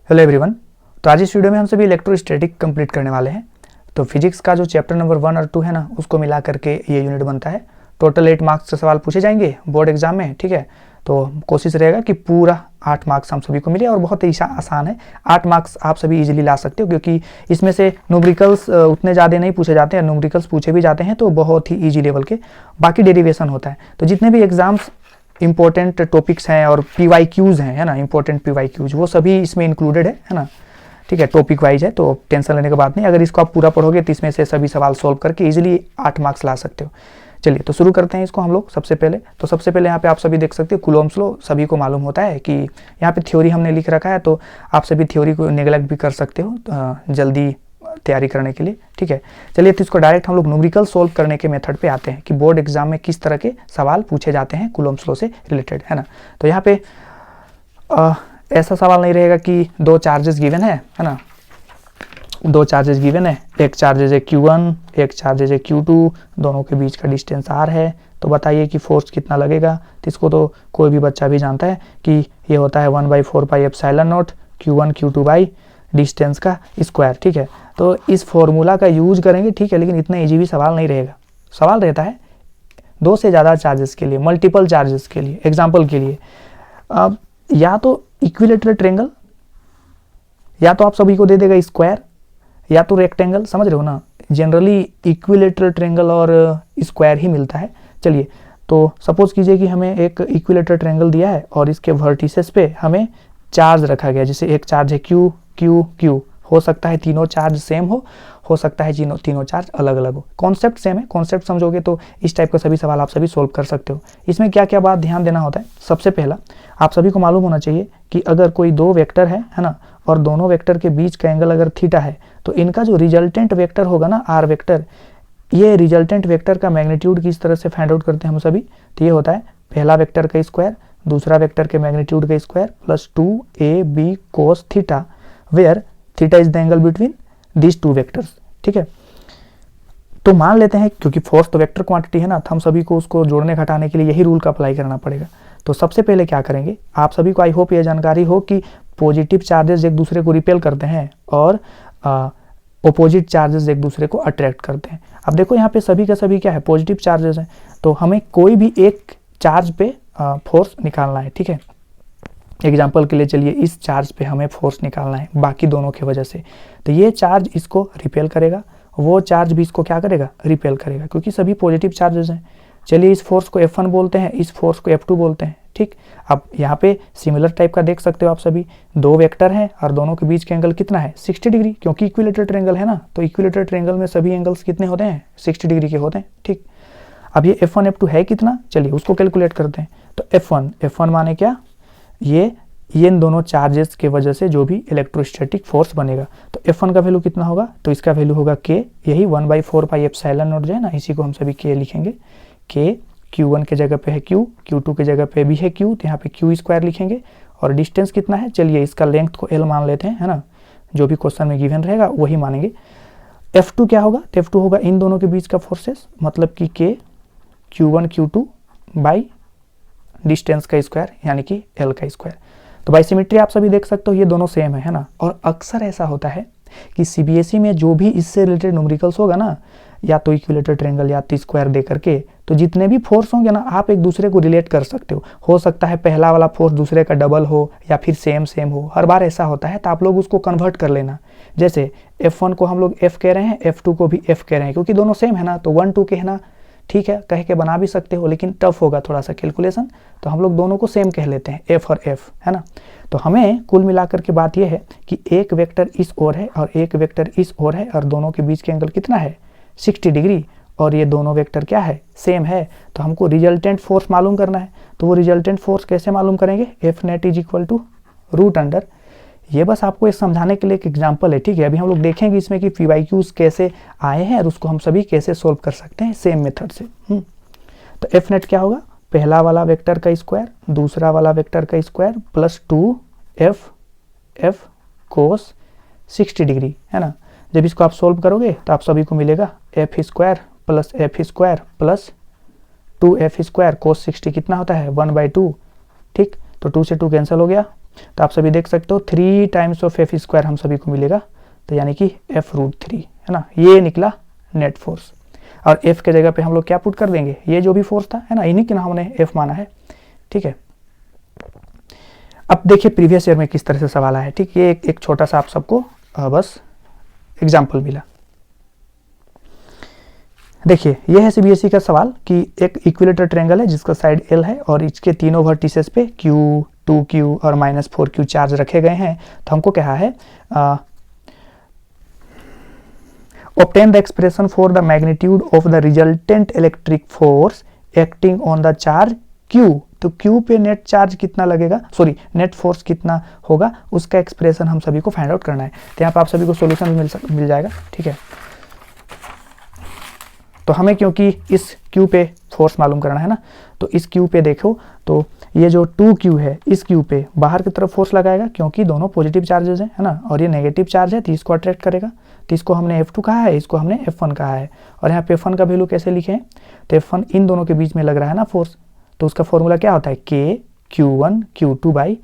Hello everyone. तो आज इस वीडियो में हम सभी इलेक्ट्रोस्टैटिक कंप्लीट करने वाले हैं। तो फिजिक्स का जो चैप्टर नंबर 1 और 2 है ना, उसको मिला करके ये यूनिट बनता है। टोटल 8 मार्क्स के सवाल पूछे जाएंगे बोर्ड एग्जाम में, ठीक है। तो कोशिश रहेगा कि पूरा 8 मार्क्स हम सभी को मिले और बहुत ही आसान है। 8 मार्क्स आप सभी इजीली ला सकते हो क्योंकि इसमें से न्यूमेरिकल्स उतने ज़्यादा नहीं पूछे जाते हैं। न्यूमेरिकल्स पूछे भी जाते हैं तो बहुत ही ईजी लेवल के, बाकी डेरिवेशन होता है। तो जितने भी एग्जाम्स इंपॉर्टेंट टॉपिक्स हैं और PYQs हैं, है ना, इंपॉर्टेंट PYQs, वो सभी इसमें इंक्लूडेड है ना, ठीक है। टॉपिक वाइज है तो टेंशन लेने की बात नहीं। अगर इसको आप पूरा पढ़ोगे तो इसमें से सभी सवाल सॉल्व करके इजीली 8 मार्क्स ला सकते हो। चलिए तो शुरू करते हैं इसको हम लोग। सबसे पहले यहाँ पे आप सभी देख सकते हो कूलॉम्स लॉ। सभी को मालूम होता है कि यहाँ पे थ्योरी हमने लिख रखा है, तो आप सभी थ्योरी को नेग्लेक्ट भी कर सकते हो जल्दी तैयारी करने के लिए, ठीक है। चलिए तो इसको डायरेक्ट हम लोग न्यूमेरिकल सोल्व करने के मेथड पे आते हैं कि बोर्ड एग्जाम में किस तरह के सवाल पूछे जाते हैं कूलॉम्स लॉ से रिलेटेड, है ना। तो यहाँ पे ऐसा सवाल नहीं रहेगा कि दो चार्जेस गिवन है ना, दो चार्जेस गिवन है, एक चार्जेस है Q1, एक चार्जेस है Q2, दोनों के बीच का डिस्टेंस R है, तो बताइए कि फोर्स कितना लगेगा। तो इसको तो कोई भी बच्चा भी जानता है कि ये होता है 1/4πε0 Q1 Q2 बाई डिस्टेंस का स्क्वायर, ठीक है। तो इस फॉर्मूला का यूज करेंगे, ठीक है, लेकिन इतना इजी भी सवाल नहीं रहेगा। सवाल रहता है दो से ज़्यादा चार्जेस के लिए, मल्टीपल चार्जेस के लिए। एग्जाम्पल के लिए अब या तो इक्विलेटरल ट्रायंगल, या तो आप सभी को दे देगा स्क्वायर, या तो रेक्टेंगल, समझ रहे हो ना। जनरली इक्विलेटरल ट्रायंगल और स्क्वायर ही मिलता है। चलिए तो सपोज कीजिए कि हमें एक इक्विलेटरल ट्रायंगल दिया है और इसके वर्टिसेस पे हमें चार्ज रखा गया। जैसे एक चार्ज है Q Q Q, हो सकता है तीनों चार्ज सेम हो सकता है तीनों चार्ज अलग अलग हो। कॉन्सेप्ट सेम है, कॉन्सेप्ट समझोगे तो इस टाइप का सभी सवाल आप सभी सोल्व कर सकते हो। इसमें क्या क्या बात ध्यान देना होता है। सबसे पहला आप सभी को मालूम होना चाहिए कि अगर कोई दो वेक्टर है ना, और दोनों वेक्टर के बीच का एंगल अगर थीटा है, तो इनका जो रिजल्टेंट वेक्टर होगा ना R वेक्टर, ये रिजल्टेंट वेक्टर का मैग्नीट्यूड किस तरह से फाइंड आउट करते हैं हम सभी। तो ये होता है पहला वेक्टर का स्क्वायर, दूसरा वेक्टर के मैग्नीट्यूड का square, plus 2AB cos theta, where theta is the angle between this two vectors, ठीक है। तो मान लेते हैं क्योंकि फोर्स तो वेक्टर क्वांटिटी है ना, तो हम सभी को उसको जोड़ने घटाने के लिए यही रूल का अप्लाई करना पड़ेगा। तो सबसे पहले क्या करेंगे, आप सभी को आई होप ये जानकारी हो कि पॉजिटिव चार्जेस एक दूसरे को रिपेल करते हैं और अपोजिट चार्जेस एक दूसरे को अट्रैक्ट करते हैं। अब देखो यहाँ पे सभी का सभी क्या है, पॉजिटिव चार्जेस हैं, तो हमें कोई भी एक चार्ज पे फोर्स निकालना है, ठीक है। एग्जाम्पल के लिए चलिए इस चार्ज पे हमें फोर्स निकालना है बाकी दोनों की वजह से। तो ये चार्ज इसको रिपेल करेगा, वो चार्ज भी इसको क्या करेगा, रिपेल करेगा, क्योंकि सभी पॉजिटिव चार्जेस हैं। चलिए इस फोर्स को F1 बोलते हैं, इस फोर्स को F2 बोलते हैं, ठीक। अब यहाँ पे सिमिलर टाइप का देख सकते हो आप सभी, दो वेक्टर हैं और दोनों के बीच का एंगल कितना है, 60 डिग्री, क्योंकि इक्विलेटरल ट्रायंगल है ना। तो इक्विलेटरल ट्रायंगल में सभी एंगल्स कितने होते हैं, 60 डिग्री के होते हैं, ठीक। अब ये F1 F2 है कितना, चलिए उसको कैलकुलेट करते हैं। तो F1 माने क्या, ये इन दोनों चार्जेस के वजह से जो भी इलेक्ट्रोस्टैटिक फोर्स बनेगा। तो F1 का वैल्यू कितना होगा, तो इसका वैल्यू होगा K, यही 1/4πε0 जो है ना, इसी को हम सभी K लिखेंगे। K Q1 के जगह पे है Q, Q2 के जगह पे भी है Q, तो यहाँ पे Q स्क्वायर लिखेंगे। और डिस्टेंस कितना है, चलिए इसका लेंथ को L मान लेते हैं, है ना, जो भी क्वेश्चन में गिवन रहेगा वही मानेंगे। F2 क्या होगा, तो F2 होगा इन दोनों के बीच का फोर्सेस, मतलब कि K Q1 Q2 by distance का स्क्वायर, यानी कि L का स्क्वायर। तो बाई सिमेट्री आप सभी देख सकते हो ये दोनों सेम है ना। और अक्सर ऐसा होता है कि CBSE में जो भी इससे रिलेटेड न्यूमेरिकल्स होगा ना, या तो इक्विलेटरल ट्रायंगल या तो स्क्वायर दे करके, तो जितने भी फोर्स होंगे ना आप एक दूसरे को रिलेट कर सकते हो सकता है पहला वाला फोर्स दूसरे का डबल हो या फिर सेम हो, हर बार ऐसा होता है। तो आप लोग उसको कन्वर्ट कर लेना। जैसे F1 को हम लोग F कह रहे हैं, F2 को भी F कह रहे हैं, क्योंकि दोनों सेम है ना, तो 1 2 कहना ठीक है, कह के बना भी सकते हो, लेकिन टफ होगा थोड़ा सा कैलकुलेशन, तो हम लोग दोनों को सेम कह लेते हैं, F और F, है ना। तो हमें कुल मिलाकर के बात यह है कि एक वेक्टर इस ओर है और एक वेक्टर इस ओर है, और दोनों के बीच के एंगल कितना है, 60 डिग्री, और ये दोनों वेक्टर क्या है, सेम है। तो हमको रिजल्टेंट फोर्स मालूम करना है। तो वो रिजल्टेंट फोर्स कैसे मालूम करेंगे, F net is equal to root under, ये बस आपको एक समझाने के लिए एक एग्जांपल है, ठीक है। अभी हम लोग देखेंगे इसमें कि PYQs कैसे आए हैं और उसको हम सभी कैसे सोल्व कर सकते हैं सेम मेथड से। तो F नेट क्या होगा, पहला वाला वेक्टर का स्क्वायर, दूसरा वाला वेक्टर का स्क्वायर, प्लस 2F कोस 60 डिग्री, है ना। जब इसको आप सोल्व करोगे तो आप सभी को मिलेगा F square plus F square plus 2F square कोस 60 कितना होता है, 1/2, ठीक। तो 2 से 2 कैंसिल हो गया, तो आप सभी देख सकते हो 3 टाइम्स ऑफ एफ स्क्वायर हम सभी को मिलेगा, तो यानी कि f√3 है ना, ये निकला नेट फोर्स। और f के जगह पे हम लोग क्या पुट कर देंगे, ये जो भी फोर्स था है ना, इन्हीं के ना हमने f माना है, ठीक है। अब देखिए प्रीवियस ईयर में किस तरह से सवाल आया है, ठीक। ये एक छोटा सा आप सबको बस एग्जाम्पल मिला। देखिए ये है सीबीएसई का सवाल कि एक इक्विलेटरल ट्रायंगल है जिसका साइड L है और इसके तीनों वर्टिसेस पे Q, 2Q और -4Q चार्ज रखे गए हैं। तो हमको क्या है, obtain the expression for the magnitude of the resultant electric force acting on the charge Q। तो Q पे नेट चार्ज कितना लगेगा, सॉरी नेट फोर्स कितना होगा, उसका एक्सप्रेशन हम सभी को फाइंड आउट करना है। तो यहाँ पे आप सभी को सॉल्यूशन मिल जाएगा, ठीक है। तो हमें क्योंकि इस Q पे फोर्स मालूम करना है ना, तो इस Q पे देखो, तो ये जो 2Q है इस Q पे बाहर की तरफ फोर्स लगाएगा क्योंकि दोनों पॉजिटिव चार्जेस हैं, है ना, और ये नेगेटिव चार्ज है तो इसको अट्रैक्ट करेगा। तो इसको हमने F2 कहा है, इसको हमने F1 कहा है। और यहाँ पे F1 का वैल्यू कैसे लिखे हैं, तो F1 इन दोनों के बीच में लग रहा है ना फोर्स, तो उसका फॉर्मूला क्या होता है, K Q1 Q2 by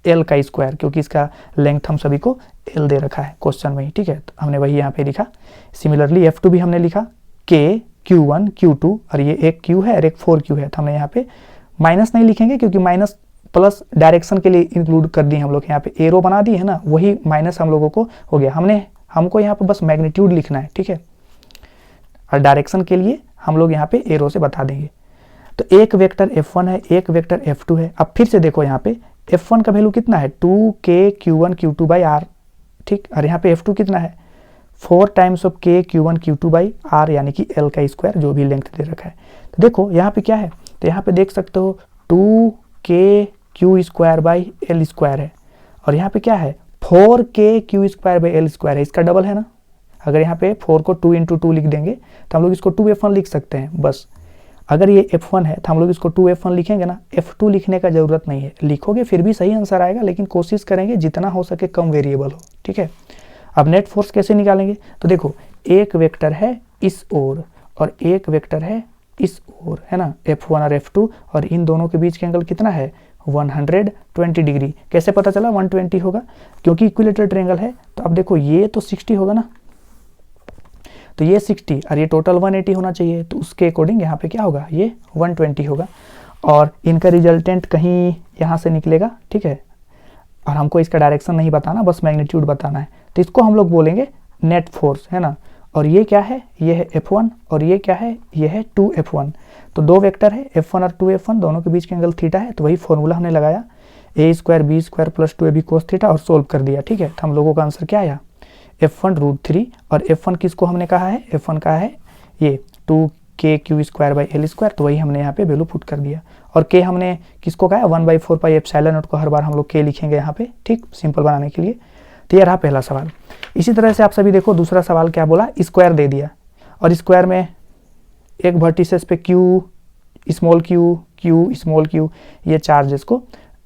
L का स्क्वायर, क्योंकि इसका लेंथ हम सभी को L दे रखा है क्वेश्चन में ही, ठीक है। तो हमने वही यहाँ पे लिखा। सिमिलरली F2 भी हमने लिखा K Q1 Q2, और ये एक Q है और एक 4Q है। तो हमने यहाँ पे माइनस नहीं लिखेंगे क्योंकि माइनस प्लस डायरेक्शन के लिए इंक्लूड कर दिए हम लोग, यहाँ पे एरो बना दी है ना, वही माइनस हम लोगों को हो गया। हमको यहाँ पे बस मैग्नीट्यूड लिखना है, ठीक है, और डायरेक्शन के लिए हम लोग यहाँ पे एरो से बता देंगे। तो एक वेक्टर F1 है, एक वेक्टर F2 है। अब फिर से देखो यहाँ पे F1 का वैल्यू कितना है 2K Q1 Q2 by R, ठीक, और यहाँ पे F2 कितना है 4 times of K Q1 Q2 by R, यानी कि L का स्क्वायर जो भी लेंथ दे रखा है। तो देखो यहाँ पे क्या है, तो यहाँ पे देख सकते हो 2K Q square by L square है, और यहाँ पे क्या है 4K Q square by L square है, इसका डबल है ना। अगर यहाँ पे 4 को 2 × 2 लिख देंगे तो हम लोग इसको 2F1 लिख सकते हैं बस। अगर ये F1 है तो हम लोग इसको 2F1 लिखेंगे ना, F2 लिखने का ज़रूरत नहीं है, लिखोगे फिर भी सही आंसर आएगा, लेकिन कोशिश करेंगे जितना हो सके कम वेरिएबल हो, ठीक है। अब नेट फोर्स कैसे निकालेंगे, तो देखो एक वेक्टर है इस ओर और एक वेक्टर है इस ओर, है ना, F1 और F2, और इन दोनों के बीच का एंगल कितना है 120 डिग्री। कैसे पता चला 120 होगा, क्योंकि इक्विलेटरल ट्रायंगल है। तो अब देखो ये तो 60 होगा ना, तो ये 60 और ये टोटल 180 होना चाहिए, तो उसके अकॉर्डिंग यहाँ पे क्या होगा, ये 120 होगा, और इनका रिजल्टेंट कहीं यहाँ से निकलेगा, ठीक है। और हमको इसका डायरेक्शन नहीं बताना, बस मैग्नीट्यूड बताना है, तो इसको हम लोग बोलेंगे नेट फोर्स, है ना। और ये क्या है, ये है F1, और ये क्या है, ये है 2F1। तो दो वेक्टर है F1 और 2F1, दोनों के बीच का एंगल थीटा है, तो वही फॉर्मूला हमने लगाया a² b² plus 2ab cos theta, और सोल्व कर दिया, ठीक है। तो हम लोगों का आंसर क्या आया F1√3, और F1 किसको हमने कहा है, F1 कहा है ये 2K Q square by L square, तो वही हमने यहाँ पे वैल्यू पुट कर दिया। और K हमने किसको कहा है 1/4 पाई एप्सिलॉन नॉट को हर बार हम लोग K लिखेंगे यहाँ पे, ठीक, सिंपल बनाने के लिए। तो ये रहा पहला सवाल। इसी तरह से आप सभी देखो दूसरा सवाल क्या बोला, स्क्वायर दे दिया, और स्क्वायर में एक वर्टिसेस पे Q स्मॉल q ये चार्जेस को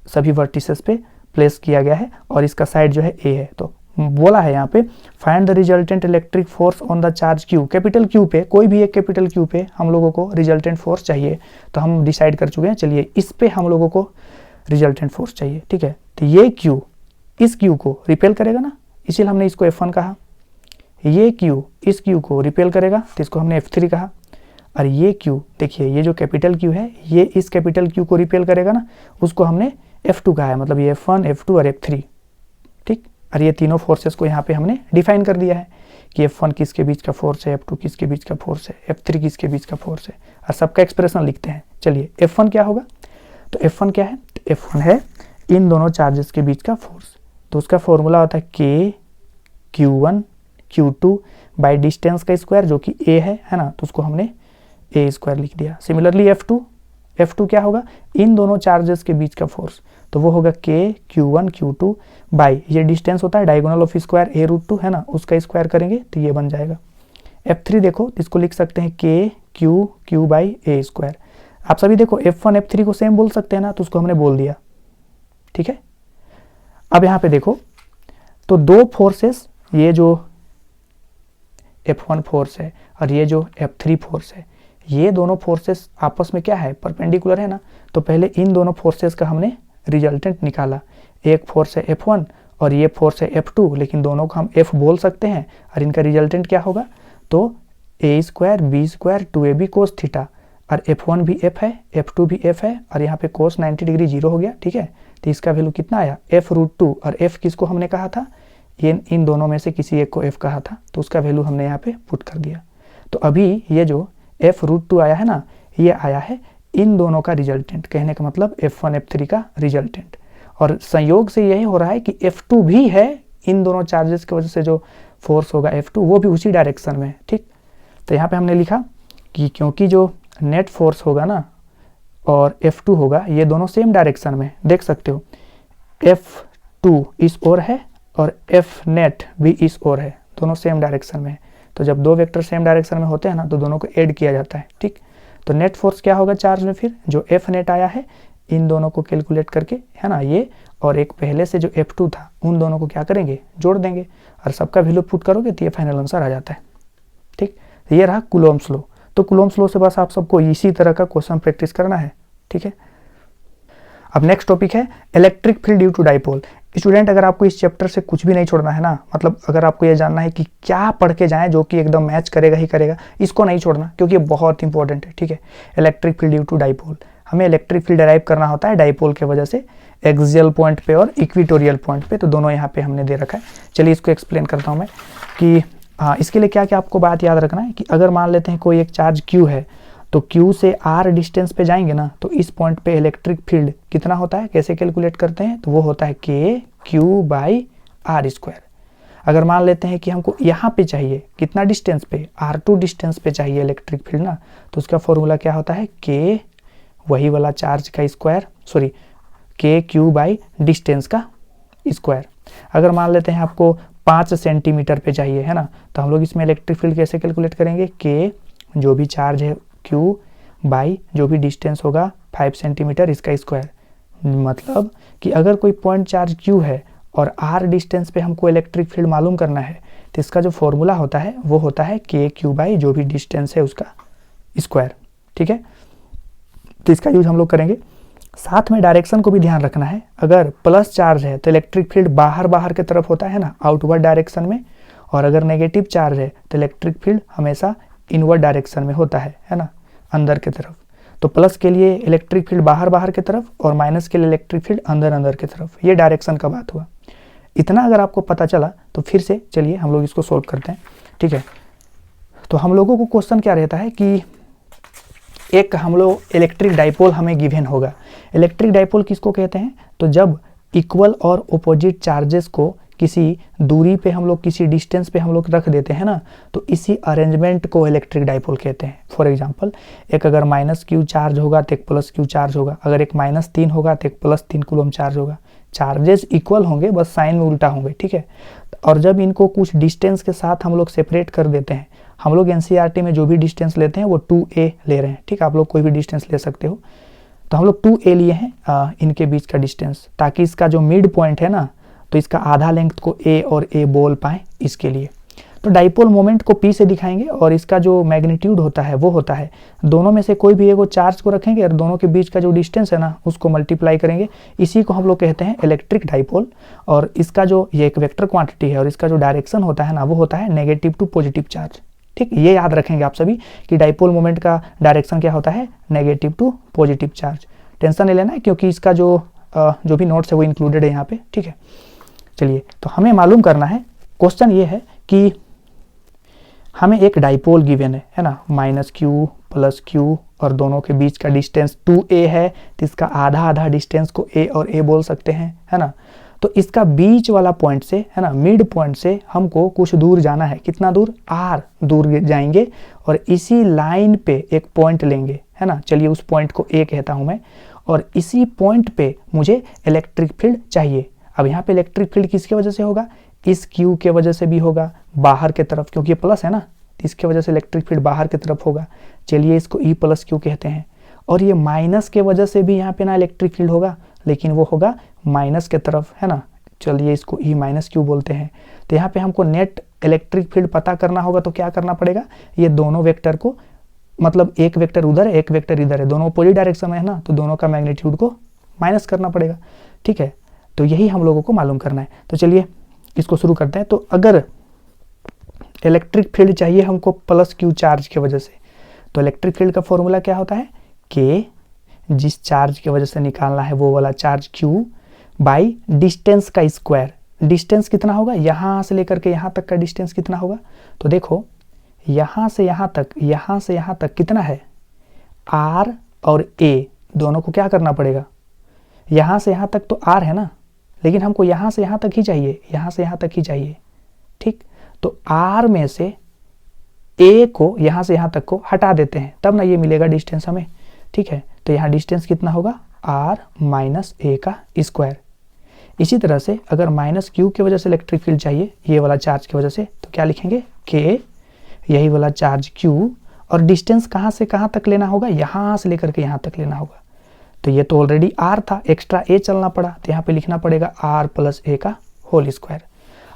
सभी वर्टिसेस पे प्लेस किया गया है, और इसका साइड जो है A है। तो बोला है यहाँ पे find the resultant electric force on the charge Q। Capital Q पे, कोई भी एक कैपिटल Q पे हम लोगों को रिजल्टेंट फोर्स चाहिए, तो हम डिसाइड कर चुके हैं, चलिए इस पे हम लोगों को रिजल्टेंट फोर्स चाहिए, ठीक है। तो ये Q इस Q को रिपेल करेगा ना, इसीलिए हमने इसको F1 कहा। ये Q इस Q को रिपेल करेगा, तो इसको हमने F3 कहा। और ये Q देखिए, ये जो कैपिटल Q है ये इस कैपिटल Q को रिपेल करेगा ना, उसको हमने F2 कहा है, मतलब ये F1 F2 और F3, ठीक। और ये तीनों फोर्सेस को यहाँ पे हमने डिफाइन कर दिया है कि F1 किसके बीच का फोर्स है, F2 किसके बीच का फोर्स है, F3 किसके बीच का फोर्स है, और सबका एक्सप्रेशन लिखते हैं। चलिए F1 क्या होगा, तो F1 क्या है, तो F1 है इन दोनों चार्जेस के बीच का फोर्स, तो उसका फॉर्मूला होता है K Q1 Q2 by distance का स्क्वायर जो कि A है ना, तो उसको हमने A स्क्वायर लिख दिया। सिमिलरली F2 क्या होगा, इन दोनों चार्जेस के बीच का फोर्स, तो वो होगा K Q1 Q2 बाई ये डिस्टेंस होता है डायगोनल ऑफ स्क्वायर A√2 है ना, उसका स्क्वायर करेंगे तो ये बन जाएगा। F3 देखो, इसको लिख सकते हैं K Q by A square. आप सभी देखो F1 F3 को सेम बोल सकते हैं ना, तो उसको हमने बोल दिया, ठीक है। अब यहाँ पे देखो तो दो फोर्सेस, ये जो F1 फोर्स है और ये जो F3 फोर्स है, ये दोनों फोर्सेस आपस में क्या है, परपेंडिकुलर है ना। तो पहले इन दोनों फोर्सेस का हमने रिजल्टेंट निकाला, एक फोर्स है F1 और ये फोर्स है F2, लेकिन दोनों को हम F बोल सकते हैं और इनका रिजल्टेंट क्या होगा, तो a² b² 2ab cos theta, और F1 भी F है, F2 भी F है, और यहाँ पे cos 90 डिग्री 0 हो गया, ठीक है। तो इसका वैल्यू कितना आया, f√2, और f किसको हमने कहा था, ये इन दोनों में से किसी एक को f कहा था, तो उसका वैल्यू हमने यहाँ पे पुट कर दिया। तो अभी ये जो f√2 आया है ना, ये आया है इन दोनों का रिजल्टेंट, कहने का मतलब F1 F3 का रिजल्टेंट, और संयोग से यही हो रहा है कि F2 भी है, इन दोनों चार्जेस की वजह से जो फोर्स होगा F2 वो भी उसी डायरेक्शन में, ठीक। तो यहाँ पे हमने लिखा कि क्योंकि जो नेट फोर्स होगा ना और F2 होगा, ये दोनों सेम डायरेक्शन में, देख सकते हो F2 इस ओर है और F नेट भी इस ओर है, दोनों सेम डायरेक्शन में है। तो जब दो वेक्टर सेम डायरेक्शन में होते हैं ना, तो दोनों को ऐड किया जाता है, ठीक। तो नेट फोर्स क्या होगा चार्ज में, फिर जो F नेट आया है इन दोनों को कैलकुलेट करके, है ना, ये और एक पहले से जो F2 था उन दोनों को क्या करेंगे, जोड़ देंगे, और सबका वैल्यू पुट करोगे तो ये फाइनल आंसर आ जाता है, ठीक। ये रहा कूलॉम्स लॉ। तो कूलॉम्स लॉ से बस आप सबको इसी तरह का क्वेश्चन प्रैक्टिस करना है, ठीक है। अब नेक्स्ट टॉपिक है electric field due to dipole. Student, अगर आपको इस चैप्टर से कुछ भी नहीं छोड़ना है ना, मतलब अगर आपको ये जानना है कि क्या पढ़ के जाएं जो कि एकदम मैच करेगा ही करेगा, इसको नहीं छोड़ना, क्योंकि ये बहुत इंपॉर्टेंट है, ठीक है। Electric field due to dipole, हमें इलेक्ट्रिक फील्ड डिराइव करना होता है डाइपोल के वजह से, एक्सियल पॉइंट पे और इक्वेटोरियल पॉइंट पे, तो दोनों यहाँ पे हमने दे रखा है। चलिए इसको एक्सप्लेन करता हूँ मैं कि हाँ, इसके लिए क्या क्या आपको बात याद रखना है कि अगर मान लेते हैं कोई एक चार्ज Q है, तो Q से R डिस्टेंस पे जाएंगे ना, तो इस पॉइंट पे इलेक्ट्रिक फील्ड कितना होता है, कैसे कैलकुलेट करते हैं, तो वो होता है KQ/R²। अगर मान लेते हैं कि हमको यहाँ पे चाहिए कितना डिस्टेंस पे, R2 डिस्टेंस पे चाहिए इलेक्ट्रिक फील्ड ना, तो उसका फॉर्मूला क्या होता है, K वही वाला चार्ज का स्क्वायर, सॉरी KQ/ डिस्टेंस का स्क्वायर। अगर मान लेते हैं आपको 5 सेंटीमीटर पे चाहिए, है ना, तो हम लोग इसमें इलेक्ट्रिक फील्ड कैसे कैलकुलेट करेंगे, K जो भी चार्ज है Q/ जो भी डिस्टेंस होगा 5 सेंटीमीटर, इसका स्क्वायर। मतलब कि अगर कोई पॉइंट चार्ज Q है और R डिस्टेंस पे हमको इलेक्ट्रिक फील्ड मालूम करना है, तो इसका जो फॉर्मूला होता है वो होता है KQ/ जो भी डिस्टेंस है उसका स्क्वायर, ठीक है। तो इसका यूज हम लोग करेंगे। साथ में डायरेक्शन को भी ध्यान रखना है, अगर प्लस चार्ज है तो इलेक्ट्रिक फील्ड बाहर बाहर की तरफ होता है ना, आउटवर्ड डायरेक्शन में, और अगर नेगेटिव चार्ज है तो इलेक्ट्रिक फील्ड हमेशा इनवर्ड डायरेक्शन में होता है ना, अंदर की तरफ। तो प्लस के लिए इलेक्ट्रिक फील्ड बाहर बाहर की तरफ और माइनस के लिए इलेक्ट्रिक फील्ड अंदर अंदर की तरफ, ये डायरेक्शन का बात हुआ। इतना अगर आपको पता चला तो फिर से चलिए हम लोग इसको सोल्व करते हैं, ठीक है। तो हम लोगों को क्वेश्चन क्या रहता है कि एक हम लोग इलेक्ट्रिक डाइपोल हमें गिवन होगा। इलेक्ट्रिक डाइपोल किसको कहते हैं, तो जब इक्वल और अपोजिट चार्जेस को किसी दूरी पे हम लोग, किसी डिस्टेंस पे हम लोग रख देते हैं ना, तो इसी अरेंजमेंट को इलेक्ट्रिक डाइपोल कहते हैं। फॉर एग्जांपल, एक अगर -Q चार्ज होगा तो एक +Q चार्ज होगा, अगर एक -3 होगा तो एक +3 कूलम चार्ज होगा। चार्जेस इक्वल होंगे, बस साइन में उल्टा होंगे, ठीक है। और जब इनको कुछ डिस्टेंस के साथ हम लोग सेपरेट कर देते हैं, हम लोग NCERT में जो भी डिस्टेंस लेते हैं वो 2a ले रहे हैं, ठीक है। आप लोग कोई भी डिस्टेंस ले सकते हो, तो हम लोग 2a लिए हैं इनके बीच का डिस्टेंस, ताकि इसका जो मिड पॉइंट है ना, तो इसका आधा लेंथ को a और a बोल पाए, इसके लिए। तो डाइपोल मोमेंट को P से दिखाएंगे, और इसका जो मैग्नीट्यूड होता है वो होता है, दोनों में से कोई भी एगो चार्ज को रखेंगे और दोनों के बीच का जो डिस्टेंस है ना उसको मल्टीप्लाई करेंगे, इसी को हम लोग कहते हैं इलेक्ट्रिक डाइपोल। और इसका जो ये एक वेक्टर क्वांटिटी है और इसका जो डायरेक्शन होता है ना वो होता है नेगेटिव टू पॉजिटिव चार्ज, ठीक। ये याद रखेंगे आप सभी कि डाइपोल मोमेंट का डायरेक्शन क्या होता है, negative to positive charge. Tension नहीं लेना है क्योंकि इसका जो भी नोट्स है वो इंक्लूडेड है यहाँ पे, ठीक है। चलिए, तो हमें मालूम करना है, क्वेश्चन ये है कि हमें एक डाइपोल गिवन है ना, -Q +Q, और दोनों के बीच का डिस्टेंस 2a है, तो इसका आधा आधा डिस्टेंस को a और a बोल सकते हैं, है ना। तो इसका बीच वाला पॉइंट से, है ना, मिड पॉइंट से हमको कुछ दूर जाना है, कितना दूर, r दूर जाएंगे, और इसी लाइन पे एक पॉइंट लेंगे, है ना। चलिए उस पॉइंट को a कहता हूं मैं, और इसी पॉइंट पे मुझे इलेक्ट्रिक फील्ड चाहिए। अब यहाँ पे इलेक्ट्रिक फील्ड किसकी वजह से होगा, इस Q के वजह से भी होगा, बाहर के तरफ, क्योंकि ये प्लस है ना, तो इसके वजह से इलेक्ट्रिक फील्ड बाहर की तरफ होगा। चलिए इसको E + Q कहते हैं। और ये माइनस के वजह से भी यहाँ पे ना इलेक्ट्रिक फील्ड होगा, लेकिन वो होगा माइनस के तरफ, है ना। चलिए इसको E - Q बोलते हैं। तो यहाँ पे हमको नेट इलेक्ट्रिक फील्ड पता करना होगा, तो क्या करना पड़ेगा, ये दोनों वेक्टर को, मतलब एक वेक्टर उधर है एक वेक्टर इधर है, दोनों अपोजिट डायरेक्शन में है ना, तो दोनों का मैग्नीट्यूड को माइनस करना पड़ेगा, ठीक है। तो यही हम लोगों को मालूम करना है। तो चलिए इसको शुरू करते हैं। तो अगर इलेक्ट्रिक फील्ड चाहिए हमको प्लस क्यू चार्ज की वजह से, तो इलेक्ट्रिक फील्ड का फॉर्मूला क्या होता है, के जिस चार्ज की वजह से निकालना है वो वाला चार्ज क्यू बाई डिस्टेंस का स्क्वायर। डिस्टेंस कितना होगा, यहाँ से लेकर के यहाँ तक का डिस्टेंस कितना होगा, तो देखो यहाँ से यहाँ तक, यहाँ से यहाँ तक कितना है, आर और ए दोनों को क्या करना पड़ेगा, यहाँ से यहाँ तक तो आर है ना, लेकिन हमको यहाँ से यहाँ तक ही चाहिए, यहाँ से यहाँ तक ही चाहिए, ठीक। तो आर में से ए को यहाँ से यहाँ तक को हटा देते हैं, तब ना ये मिलेगा डिस्टेंस हमें, ठीक है। तो यहाँ डिस्टेंस कितना होगा, आर माइनस ए का स्क्वायर। इसी तरह से अगर माइनस क्यू की वजह से इलेक्ट्रिक फील्ड चाहिए, ये वाला चार्ज की वजह से, तो क्या लिखेंगे, के यही वाला चार्ज क्यू, और डिस्टेंस कहाँ से कहाँ तक लेना होगा, यहाँ से लेकर के यहाँ तक लेना होगा। तो ये तो ऑलरेडी आर था, एक्स्ट्रा ए चलना पड़ा, तो यहाँ पे लिखना पड़ेगा आर प्लस ए का होल स्क्वायर।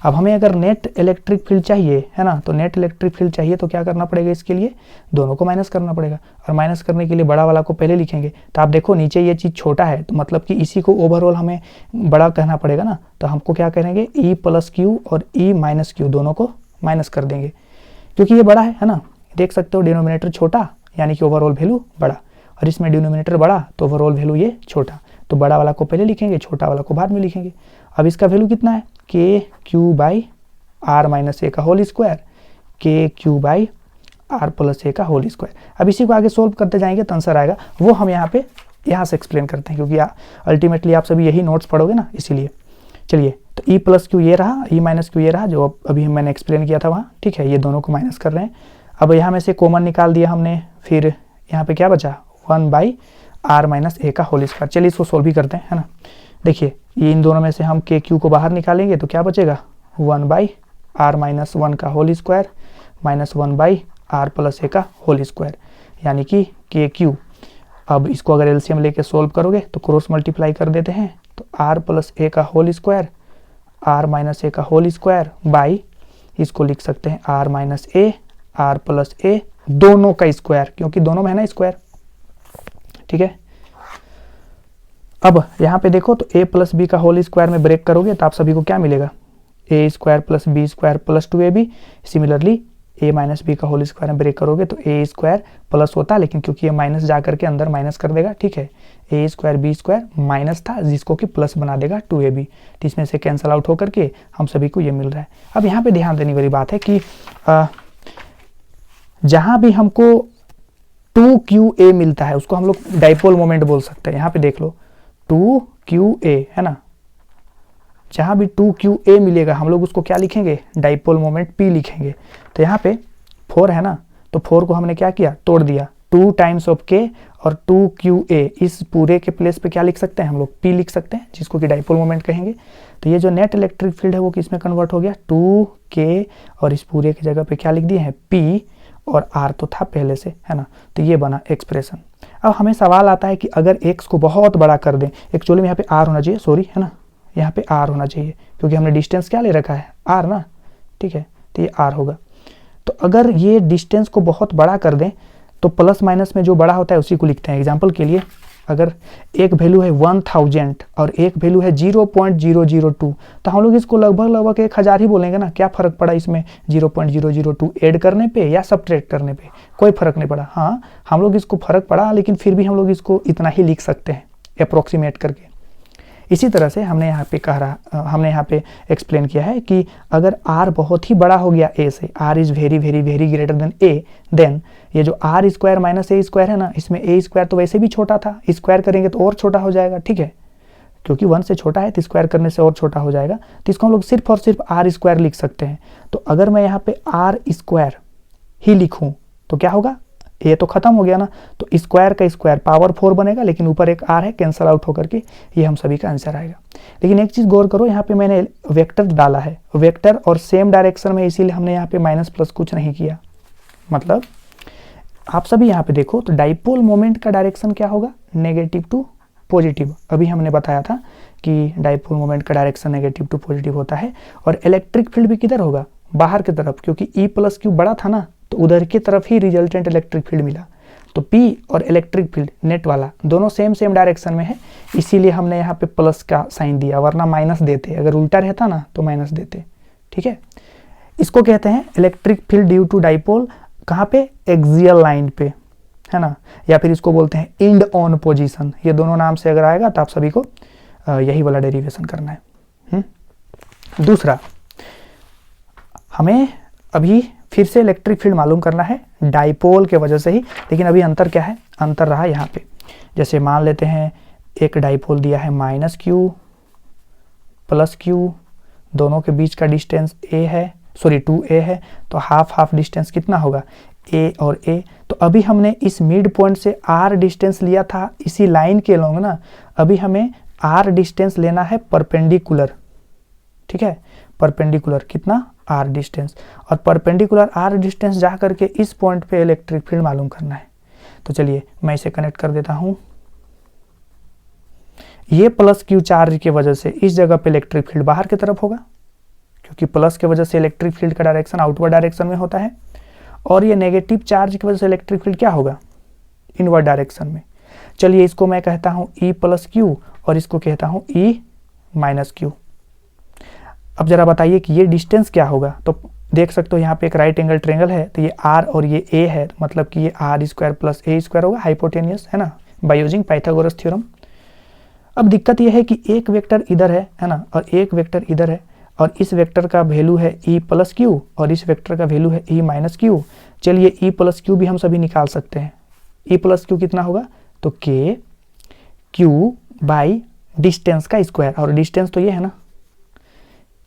अब हमें अगर नेट इलेक्ट्रिक फील्ड चाहिए, है ना, तो नेट इलेक्ट्रिक फील्ड चाहिए तो क्या करना पड़ेगा, इसके लिए दोनों को माइनस करना पड़ेगा, और माइनस करने के लिए बड़ा वाला को पहले लिखेंगे। तो आप देखो नीचे ये चीज़ छोटा है, तो मतलब कि इसी को ओवरऑल हमें बड़ा कहना पड़ेगा ना, तो हमको क्या करेंगे, ई प्लस क्यू और ई माइनस क्यू दोनों को माइनस कर देंगे, क्योंकि ये बड़ा है ना, देख सकते हो डिनोमिनेटर छोटा यानी कि ओवरऑल वैल्यू बड़ा, और इसमें डिनोमिनेटर बड़ा तो ओवरऑल वैल्यू ये छोटा। तो बड़ा वाला को पहले लिखेंगे, छोटा वाला को बाद में लिखेंगे। अब इसका वैल्यू कितना है, के Q by are minus A का होल स्क्वायर, के Q by R plus A का होल स्क्वायर। अब इसी को आगे सोल्व करते जाएंगे तो आंसर आएगा, वो हम यहाँ से एक्सप्लेन करते हैं, क्योंकि अल्टीमेटली आप सभी यही नोट्स पढ़ोगे ना, इसीलिए। चलिए, तो ई प्लस क्यू ये रहा, ई माइनस क्यू ये रहा, जो अभी मैंने एक्सप्लेन किया था वहाँ, ठीक है। ये दोनों को माइनस कर रहे हैं। अब यहाँ में से कॉमन निकाल दिया हमने, फिर यहाँ पे क्या बचा, 1 बाई आर माइनस ए का होल स्क्वायर। चलिए इसको सोल्व भी करते हैं, है ना। देखिए ये इन दोनों में से हम के क्यू को बाहर निकालेंगे तो क्या बचेगा, 1 बाई आर माइनस 1 का whole square minus 1 by R plus A का होल स्क्वायर, यानी कि के क्यू। अब इसको अगर एलसीएम लेके सोल्व करोगे तो क्रॉस मल्टीप्लाई कर देते हैं, तो आर प्लस ए का whole square, R minus A का होल स्क्वायर बाई, इसको लिख सकते हैं R minus A, R plus A दोनों का स्क्वायर, क्योंकि दोनों में है ना स्क्वायर, ठीक है। अब यहाँ पे देखो तो a प्लस बी का होल स्क्वायर में ब्रेक करोगे तो आप सभी को क्या मिलेगा, A square plus B square plus 2ab। Similarly a minus B का होल स्क्वायर में ब्रेक करोगे तो ए स्क्वायर प्लस होता, लेकिन क्योंकि ये माइनस जा करके अंदर माइनस कर देगा, ठीक है। ए स्क्वायर बी स्क्वायर माइनस था जिसको कि प्लस बना देगा 2ab, तो इसमें से कैंसल आउट होकर के हम सभी को ये मिल रहा है। अब यहाँ पे ध्यान देने वाली बात है कि जहाँ भी हमको 2qa मिलता है उसको हम लोग डाइपोल मोमेंट बोल सकते हैं। यहाँ पे देख लो 2qa है ना, जहाँ भी 2qa मिलेगा हम लोग उसको क्या लिखेंगे, डाइपोल मोमेंट p लिखेंगे। तो यहाँ पे 4 है ना, तो 4 को हमने क्या किया, तोड़ दिया, 2 टाइम्स ऑफ k और 2qa, इस पूरे के प्लेस पे क्या लिख सकते हैं हम लोग, p लिख सकते हैं, जिसको कि डाइपोल मोमेंट कहेंगे। तो ये जो नेट इलेक्ट्रिक फील्ड है वो किस में कन्वर्ट हो गया, 2k, और इस पूरे की जगह पे क्या लिख दिए हैं, p, और r तो था पहले से, है ना। तो ये बना एक्सप्रेशन। अब हमें सवाल आता है कि अगर x को बहुत बड़ा कर दें, एक्चुअली में यहाँ पे r होना चाहिए, सॉरी, है ना, यहाँ पे r होना चाहिए, क्योंकि हमने डिस्टेंस क्या ले रखा है, r ना, ठीक है, तो ये r होगा। तो अगर ये डिस्टेंस को बहुत बड़ा कर दें तो प्लस माइनस में जो बड़ा होता है उसी को लिखते हैं। एग्जाम्पल के लिए अगर एक वैल्यू है 1000 और एक वैल्यू है 0.002, तो हम लोग इसको लगभग 1000 ही बोलेंगे ना। क्या फ़र्क पड़ा इसमें 0.002 ऐड करने पे या सब्ट्रैक्ट करने पे, कोई फ़र्क नहीं पड़ा। हाँ, हम लोग इसको फ़र्क पड़ा, लेकिन फिर भी हम लोग इसको इतना ही लिख सकते हैं अप्रोक्सीमेट करके। इसी तरह से हमने यहाँ पे एक्सप्लेन किया है कि अगर r बहुत ही बड़ा हो गया a से, r is very very very greater than a, then ये जो r square minus a square है ना, इसमें a स्क्वायर तो वैसे भी छोटा था, स्क्वायर करेंगे तो और छोटा हो जाएगा, ठीक है, क्योंकि 1 से छोटा है तो स्क्वायर करने से और छोटा हो जाएगा। तो इसको हम लोग सिर्फ और सिर्फ r स्क्वायर लिख सकते हैं। तो अगर मैं यहाँ पे r स्क्वायर ही लिखूँ तो क्या होगा, ये तो खत्म हो गया ना, तो स्क्वायर का स्क्वायर पावर 4 बनेगा, लेकिन ऊपर एक r है, कैंसल आउट होकर के ये हम सभी का आंसर आएगा। लेकिन एक चीज़ गौर करो, यहाँ पे मैंने वेक्टर डाला है, वेक्टर और सेम डायरेक्शन में, इसीलिए हमने यहाँ पे माइनस प्लस कुछ नहीं किया। मतलब आप सभी यहाँ पे देखो तो डाइपोल मोमेंट का डायरेक्शन क्या होगा, नेगेटिव टू पॉजिटिव। अभी हमने बताया था कि डाइपोल मोमेंट का डायरेक्शन नेगेटिव टू पॉजिटिव होता है। और इलेक्ट्रिक फील्ड भी किधर होगा, बाहर की तरफ, क्योंकि ई प्लस क्यू बड़ा था ना, तो उधर की तरफ ही रिजल्टेंट इलेक्ट्रिक फील्ड मिला। तो P और इलेक्ट्रिक फील्ड नेट वाला दोनों सेम डायरेक्शन में है, इसीलिए हमने यहाँ पे प्लस का साइन दिया, वरना माइनस देते, अगर उल्टा रहता ना तो माइनस देते। ठीक है, इसको कहते हैं electric field due to dipole, कहाँ पे, एक्सियल लाइन पे, है ना, या फिर इसको बोलते हैं इंड ऑन पोजीशन। ये दोनों नाम से अगर आएगा तो आप सभी को यही वाला डेरिवेशन करना है। दूसरा, हमें अभी फिर से इलेक्ट्रिक फील्ड मालूम करना है डाइपोल के वजह से ही, लेकिन अभी अंतर क्या है, अंतर रहा यहाँ पे, जैसे मान लेते हैं एक डाइपोल दिया है -q +q, दोनों के बीच का डिस्टेंस a है, सॉरी 2a है, तो हाफ डिस्टेंस कितना होगा, a और a। तो अभी हमने इस मिड पॉइंट से r डिस्टेंस लिया था इसी लाइन के लॉन्ग ना, अभी हमें r डिस्टेंस लेना है परपेंडिकुलर। ठीक है, परपेंडिकुलर कितना, r डिस्टेंस, और परपेंडिकुलर r डिस्टेंस जा करके इस पॉइंट पे इलेक्ट्रिक फील्ड मालूम करना है। तो चलिए मैं इसे कनेक्ट कर देता हूं। ये +q चार्ज की वजह से इस जगह पे इलेक्ट्रिक फील्ड बाहर की तरफ होगा, क्योंकि प्लस की वजह से इलेक्ट्रिक फील्ड का डायरेक्शन आउटवर्ड डायरेक्शन में होता है, और ये नेगेटिव चार्ज की वजह से इलेक्ट्रिक फील्ड क्या होगा, इनवर्ड डायरेक्शन में। चलिए इसको मैं कहता हूं E + q और इसको कहता हूं E - q। अब जरा बताइए कि ये डिस्टेंस क्या होगा, तो देख सकते हो यहाँ पे एक राइट एंगल ट्रायंगल है, तो ये r और ये a है, मतलब कि ये r² + a² होगा, हाइपोटेनियस, है ना, बाय यूजिंग पाइथागोरस थ्योरम। अब दिक्कत यह है कि एक वेक्टर इधर है ना, और एक वेक्टर इधर है, और इस वेक्टर का वैल्यू है E + q और इस वेक्टर का वैल्यू है E - q। चलिए E + q भी हम सभी निकाल सकते हैं। E + q कितना होगा, तो k q बाई डिस्टेंस का स्क्वायर, और डिस्टेंस तो ये है ना।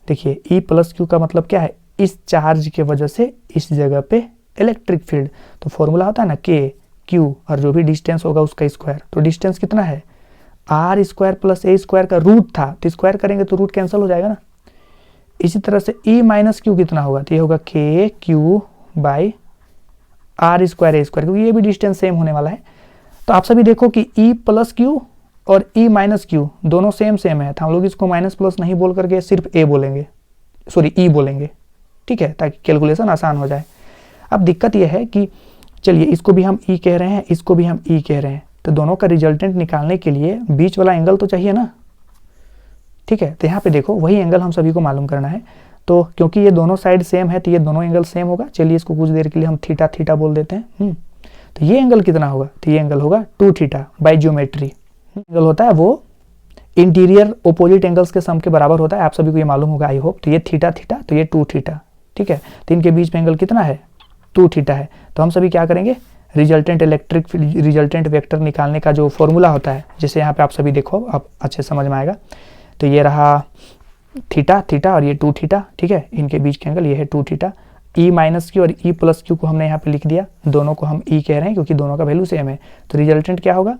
देखिए E + q का मतलब क्या है, इस चार्ज के वजह से इस जगह पे इलेक्ट्रिक फील्ड, तो फॉर्मूला होता है ना k q और जो भी डिस्टेंस होगा उसका स्क्वायर। तो डिस्टेंस कितना है, r² + a² का रूट था, तो स्क्वायर करेंगे तो रूट कैंसिल हो जाएगा ना। इसी तरह से E - q कितना होगा, तो ये होगा k q by r² a², क्योंकि ये भी डिस्टेंस सेम होने वाला है। तो आप सभी देखो कि E + q और E - q दोनों सेम है, तो हम लोग इसको माइनस प्लस नहीं बोल करके सिर्फ a बोलेंगे, सॉरी E बोलेंगे। ठीक है, ताकि कैलकुलेशन आसान हो जाए। अब दिक्कत यह है कि चलिए इसको भी हम E कह रहे हैं, इसको भी हम E कह रहे हैं, तो दोनों का रिजल्टेंट निकालने के लिए बीच वाला एंगल तो चाहिए ना। ठीक है, तो यहाँ पे देखो वही एंगल हम सभी को मालूम करना है, तो क्योंकि ये दोनों साइड सेम है तो ये दोनों एंगल सेम होगा। चलिए इसको कुछ देर के लिए हम थीटा बोल देते हैं। तो ये एंगल कितना होगा, तो ये एंगल होगा 2 थीटा बाई ज्योमेट्री। एंगल होता है वो इंटीरियर ओपोजिट एंगल्स के सम के बराबर होता है, आप सभी को ये मालूम होगा आई होप। तो ये थीटा, तो ये 2 थीटा। ठीक है, तो इनके बीच में एंगल कितना है, 2 थीटा है। तो हम सभी क्या करेंगे, resultant electric field, resultant vector निकालने का जो फॉर्मूला होता है, जिसे यहाँ पे आप सभी देखो आप अच्छे समझ में आएगा। तो ये रहा थीटा और ये 2 थीटा। ठीक है, इनके बीच के एंगल ये है 2 थीटा। E - q और E + q को हमने यहाँ पे लिख दिया, दोनों को हम E कह रहे हैं क्योंकि दोनों का वैल्यू सेम है। तो रिजल्टेंट क्या होगा,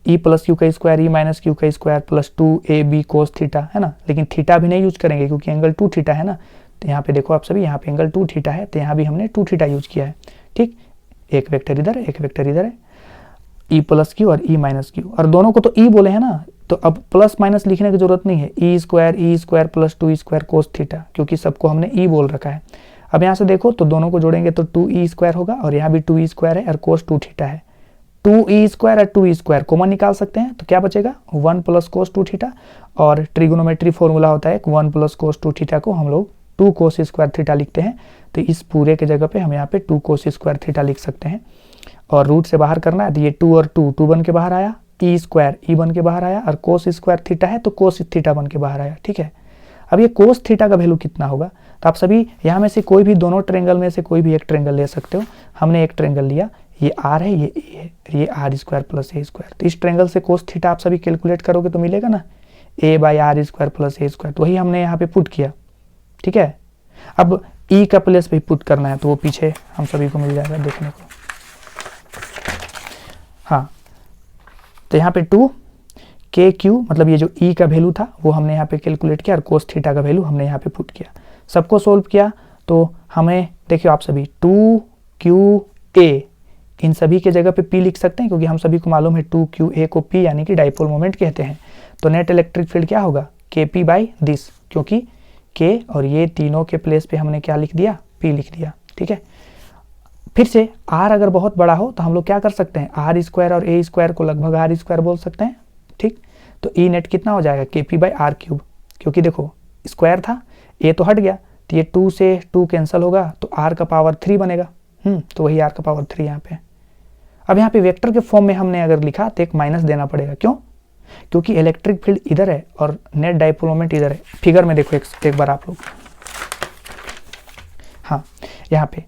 E + q का स्क्वायर E - q का square plus 2ab cos theta, है ना। लेकिन थीटा भी नहीं यूज करेंगे क्योंकि एंगल 2 थीटा है ना। तो यहाँ पे देखो आप सभी, यहाँ पे एंगल 2 थीटा है, तो यहाँ भी हमने 2 थीटा यूज किया है। ठीक, एक वेक्टर इधर है, एक वेक्टर इधर है, E + q और E - q, और दोनों को तो E बोले हैं ना, तो अब प्लस माइनस लिखने की जरूरत नहीं है। E² plus 2e² cos theta, क्योंकि सबको हमने E बोल रखा है। अब यहाँ से देखो तो दोनों को जोड़ेंगे तो 2e² होगा, और यहाँ भी 2e² है और cos 2 थीटा है। 2e² और 2e² कॉमन निकाल सकते हैं, तो क्या बचेगा, 1 + cos 2 थीटा। और ट्रिगोनोमेट्री फॉर्मूला होता है 1 + cos 2 थीटा को हम लोग 2 cos² थीटा लिखते हैं। तो इस पूरे के जगह पे हम यहाँ पे 2 cos² थीटा लिख सकते हैं। और रूट से बाहर करना है, तो ये 2 और 2 बन के बाहर आया, E² बन के बाहर आया, और cos² थीटा है तो cos थीटा बन के बाहर आया। ठीक है, अब ये cos थीटा का वैल्यू कितना होगा, तो आप सभी यहाँ में से कोई भी दोनों ट्रायंगल में से कोई भी एक ट्रायंगल ले सकते हो। हमने एक ट्रायंगल लिया, ये R है, ये A है, ये R² + A²। तो इस ट्रायंगल से cos थीटा आप सभी कैलकुलेट करोगे तो मिलेगा ना, A/R² + A²। तो वही हमने यहाँ पे पुट किया। ठीक है, अब E का प्लेस पे पुट करना है, तो वो पीछे हम सभी को मिल जाएगा देखने को। हाँ, तो यहाँ पे 2 KQ, मतलब ये जो E का वैल्यू था वो हमने यहाँ पे कैलकुलेट किया, और cos थीटा का वैल्यू हमने यहाँ पे पुट किया। सबको सोल्व किया तो हमें देखिए आप सभी 2QA, इन सभी के जगह पे P लिख सकते हैं, क्योंकि हम सभी को मालूम है 2QA को P यानी कि डाइपोल मोमेंट कहते हैं। तो नेट इलेक्ट्रिक फील्ड क्या होगा, KP बाई दिस, क्योंकि K और ये तीनों के प्लेस पे हमने क्या लिख दिया, P लिख दिया। ठीक है, फिर से आर अगर बहुत बड़ा हो तो हम लोग क्या कर सकते हैं, आर स्क्वायर और ए स्क्वायर को लगभग आर स्क्वायर बोल सकते हैं, ठीक। तो ई नेट कितना हो जाएगा, के पी बाई आर क्यूब, क्योंकि देखो स्क्वायर था, ए तो हट गया, तो ये 2 से 2 कैंसिल होगा तो आर का पावर 3 बनेगा, तो वही आर का पावर 3 यहाँ पे। अब यहाँ पे वेक्टर के फॉर्म में हमने अगर लिखा तो एक माइनस देना पड़ेगा, क्यों, क्योंकि इलेक्ट्रिक फील्ड इधर है और नेट डाइपोल मोमेंट इधर है। फिगर में देखो एक बार आप लोग, हाँ यहाँ पे